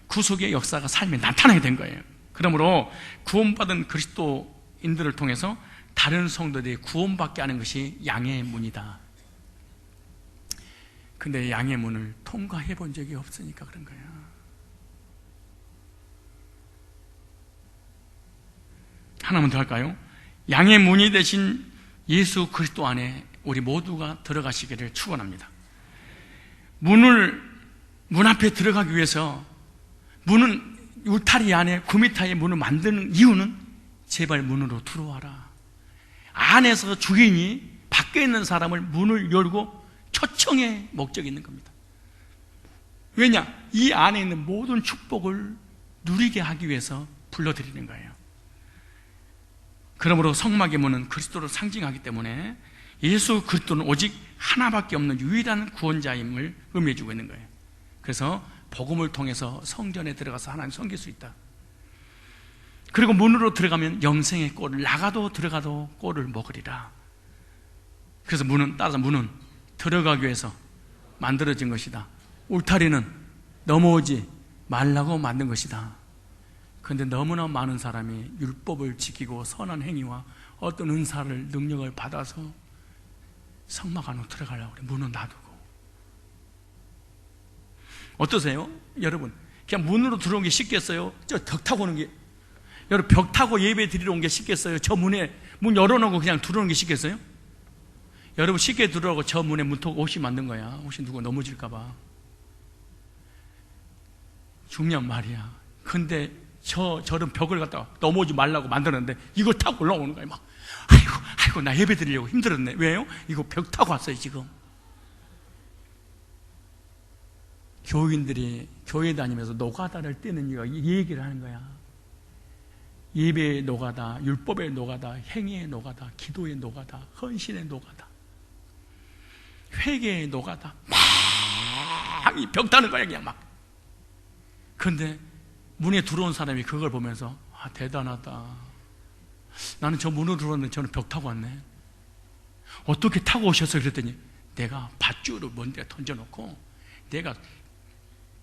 구속의 역사가 삶에 나타나게 된 거예요. 그러므로 구원받은 그리스도인들을 통해서 다른 성도들이 구원받게 하는 것이 양의 문이다. 근데 양의 문을 통과해 본 적이 없으니까 그런 거야. 하나만 더 할까요? 양의 문이 되신 예수 그리스도 안에 우리 모두가 들어가시기를 축원합니다. 문 앞에 들어가기 위해서 문은 울타리 안에 9m의 문을 만드는 이유는 제발 문으로 들어와라. 안에서 주인이 밖에 있는 사람을 문을 열고 초청의 목적이 있는 겁니다. 왜냐? 이 안에 있는 모든 축복을 누리게 하기 위해서 불러들이는 거예요. 그러므로 성막의 문은 그리스도를 상징하기 때문에 예수 그리스도는 오직 하나밖에 없는 유일한 구원자임을 의미해주고 있는 거예요. 그래서 복음을 통해서 성전에 들어가서 하나님 섬길 수 있다. 그리고 문으로 들어가면 영생의 꼴을, 나가도 들어가도 꼴을 먹으리라. 그래서 문은 들어가기 위해서 만들어진 것이다. 울타리는 넘어오지 말라고 만든 것이다. 그런데 너무나 많은 사람이 율법을 지키고 선한 행위와 어떤 은사를, 능력을 받아서 성막 안으로 들어가려고 그래. 문은 놔두고. 어떠세요? 여러분, 그냥 문으로 들어온 게 쉽겠어요? 저 벽 타고 오는 게, 여러분 벽 타고 예배 드리러 온 게 쉽겠어요? 저 문에 문 열어놓고 그냥 들어오는 게 쉽겠어요? 여러분 쉽게 들어오고 저 문에 문턱 없이 만든 거야. 혹시 누가 넘어질까봐. 중요한 말이야. 근데 저런 벽을 갖다가 넘어오지 말라고 만들었는데 이거 타고 올라오는 거야. 막 아이고 나 예배 드리려고 힘들었네. 왜요? 이거 벽 타고 왔어요 지금. 교인들이 교회 다니면서 노가다를 떼는 이유가 이 얘기를 하는 거야. 예배의 노가다, 율법의 노가다, 행위의 노가다, 기도의 노가다, 헌신의 노가다, 회개의 노가다, 막 이 벽 타는 거야 그냥 막. 그런데 문에 들어온 사람이 그걸 보면서 아 대단하다. 나는 저 문으로 들어왔는데 저는 벽 타고 왔네. 어떻게 타고 오셨어요? 그랬더니 내가 밧줄을 먼데 던져놓고 내가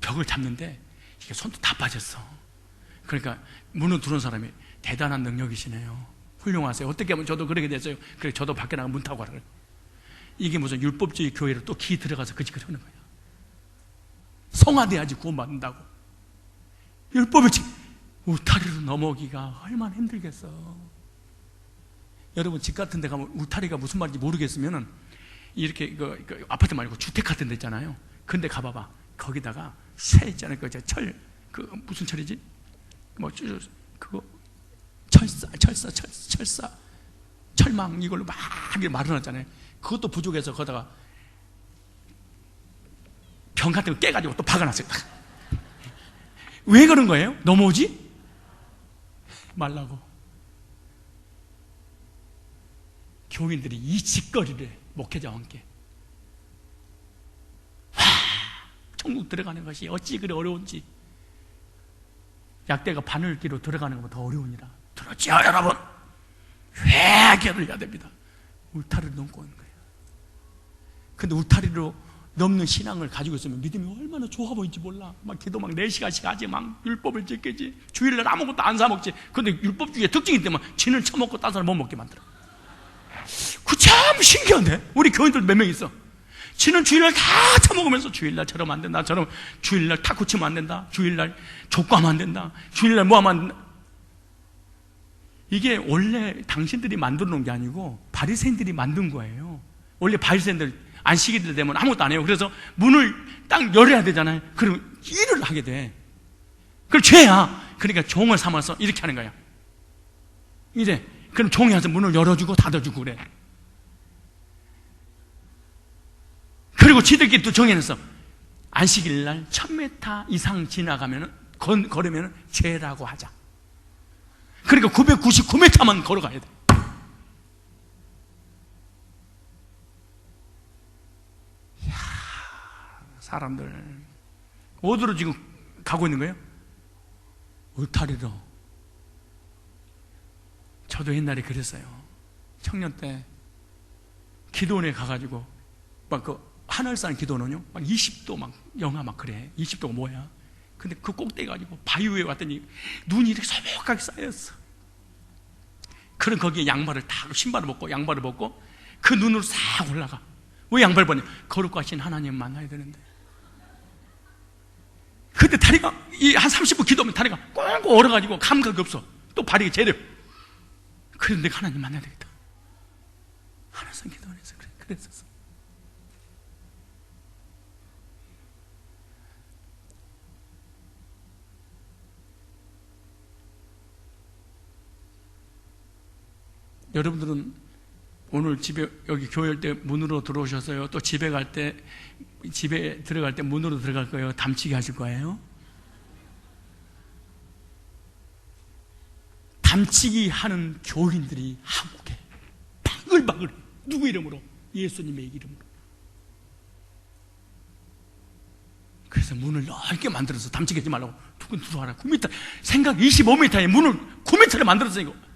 벽을 잡는데 이게 손도 다 빠졌어. 그러니까 문으로 들어온 사람이 대단한 능력이시네요. 훌륭하세요. 어떻게 하면 저도 그렇게 됐어요. 그래 저도 밖에 나가 문 타고 가라. 이게 무슨 율법주의 교회를 또 기 들어가서 그 짓을 하는 거야. 성화돼야지 구원받는다고. 율법을 울타리로 넘어오기가 얼마나 힘들겠어. 여러분 집 같은 데 가면 울타리가 무슨 말인지 모르겠으면은 이렇게 그 아파트 말고 주택 같은 데 있잖아요. 근데 가봐봐. 거기다가 새 있잖아요. 무슨 철이지? 그거 철사 철망 이걸로 막 말아놨잖아요. 그것도 부족해서 거기다가 병 같은 거 깨가지고 또 박아놨어요. 왜 그런 거예요? 넘어오지 말라고. 교인들이 이 짓거리를 목회자와 함께, 천국 들어가는 것이 어찌 그리 어려운지, 약대가 바늘기로 들어가는 것보다 더 어려우니라. 들었지요 여러분? 회개를 해야 됩니다. 울타리를 넘고 오는 거예요. 근데 울타리로 넘는 신앙을 가지고 있으면 믿음이 얼마나 좋아 보이는지 몰라. 막 기도 막 4시간씩 하지, 막 율법을 지키지, 주일날 아무것도 안 사먹지. 근데 율법 중에 특징이 때문에 지는 처먹고 딴 사람 못 먹게 만들어. 그 참 신기한데? 우리 교인들 몇 명 있어. 지는 주일날 다 처먹으면서 주일날 저러면 안 된다, 저러면 주일날 탁구 치면 안 된다, 주일날 족구하면 안 된다, 주일날 뭐 하면 안 된다. 이게 원래 당신들이 만들어 놓은 게 아니고 바리새인들이 만든 거예요. 원래 바리새인들 안식일들 되면 아무것도 안 해요. 그래서 문을 딱 열어야 되잖아요. 그럼 일을 하게 돼. 그럼 죄야. 그러니까 종을 삼아서 이렇게 하는 거야. 이제 그럼 종이 와서 문을 열어주고 닫아주고 그래. 그리고 지들끼리 또 정해놨어. 안식일날 1000m 이상 지나가면 걸으면 죄라고 하자. 그러니까 999m만 걸어가야 돼. 이야, 사람들 어디로 지금 가고 있는 거예요? 울타리로. 저도 옛날에 그랬어요. 청년 때 기도원에 가가지고 막 그 하늘산 기도원은요, 막 20도 막 영하 막 그래. 20도가 뭐야? 근데 그 꼭대기 가지고 바위 위에 왔더니 눈이 이렇게 소복하게 쌓였어. 그럼 거기에 양말을 다, 신발을 벗고 양발을 벗고 그 눈으로 싹 올라가. 왜 양발 벗냐? 거룩하신 하나님 만나야 되는데. 그때 다리가 한 30분 기도하면 다리가 꽁꽁 얼어가지고 감각이 없어. 또 발이 제려. 그래서 내가 하나님 만나야 되겠다. 하늘산 기도원에서 그랬었어. 여러분들은 오늘 집에, 여기 교회 올 때 문으로 들어오셨어요? 또 집에 갈 때, 집에 들어갈 때 문으로 들어갈 거예요? 담치기 하실 거예요? 담치기 하는 교인들이 한국에 바글바글. 누구 이름으로? 예수님의 이름으로. 그래서 문을 넓게 만들어서 담치기 하지 말라고. 누군 들어와라. 9m, 생각 25m에 문을 9m를 만들었어요.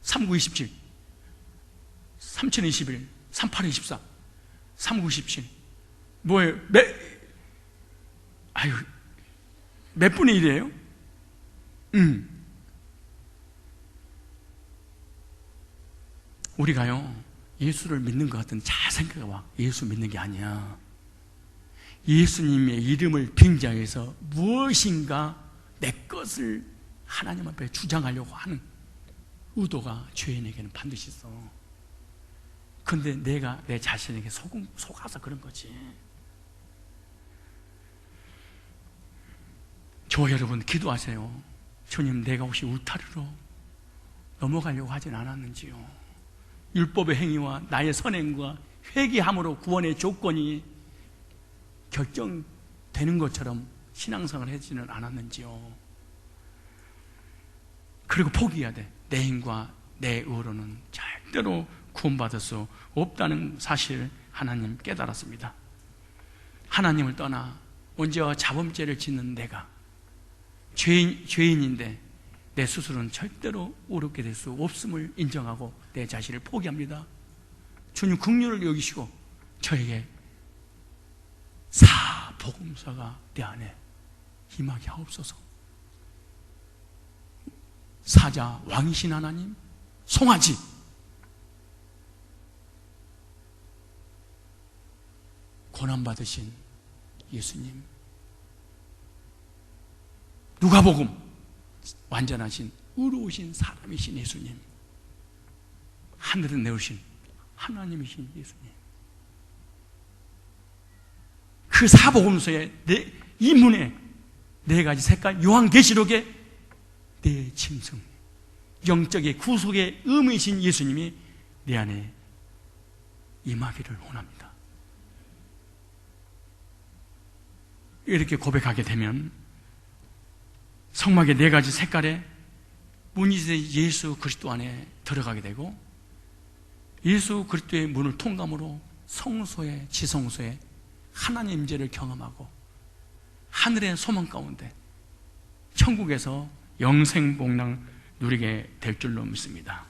3927, 3721, 3824, 3927. 뭐예요? 몇 분의 1이에요? 우리가요, 예수를 믿는 것 같은 잘 생각해봐. 예수 믿는 게 아니야. 예수님의 이름을 빙자해서 무엇인가 내 것을 하나님 앞에 주장하려고 하는 의도가 죄인에게는 반드시 있어. 근데 내가 내 자신에게 속아서 그런 거지. 저 여러분 기도하세요. 주님, 내가 혹시 울타리로 넘어가려고 하진 않았는지요. 율법의 행위와 나의 선행과 회개함으로 구원의 조건이 결정되는 것처럼 신앙생활을 하지는 않았는지요. 그리고 포기해야 돼. 내 힘과 내 의로는 절대로 구원받을 수 없다는 사실을 하나님 깨달았습니다. 하나님을 떠나 언제와 자범죄를 짓는 내가 죄인인데 내 스스로는 절대로 옳게 될 수 없음을 인정하고 내 자신을 포기합니다. 주님 긍휼을 여기시고 저에게 사복음서가 내 안에 임하게 하옵소서. 사자 왕이신 하나님, 송아지 고난받으신 예수님, 누가복음 완전하신 의로우신 사람이신 예수님, 하늘을 내오신 하나님이신 예수님, 그 사복음서에 이 문에 4가지 색깔 요한계시록에 내 짐승, 영적의 구속의 의미이신 예수님이 내 안에 임하기를 원합니다. 이렇게 고백하게 되면 성막의 네 가지 색깔의 문이 예수 그리스도 안에 들어가게 되고, 예수 그리스도의 문을 통감으로 성소에, 지성소에 하나님 임재를 경험하고 하늘의 소망 가운데 천국에서 영생복락 누리게 될 줄로 믿습니다.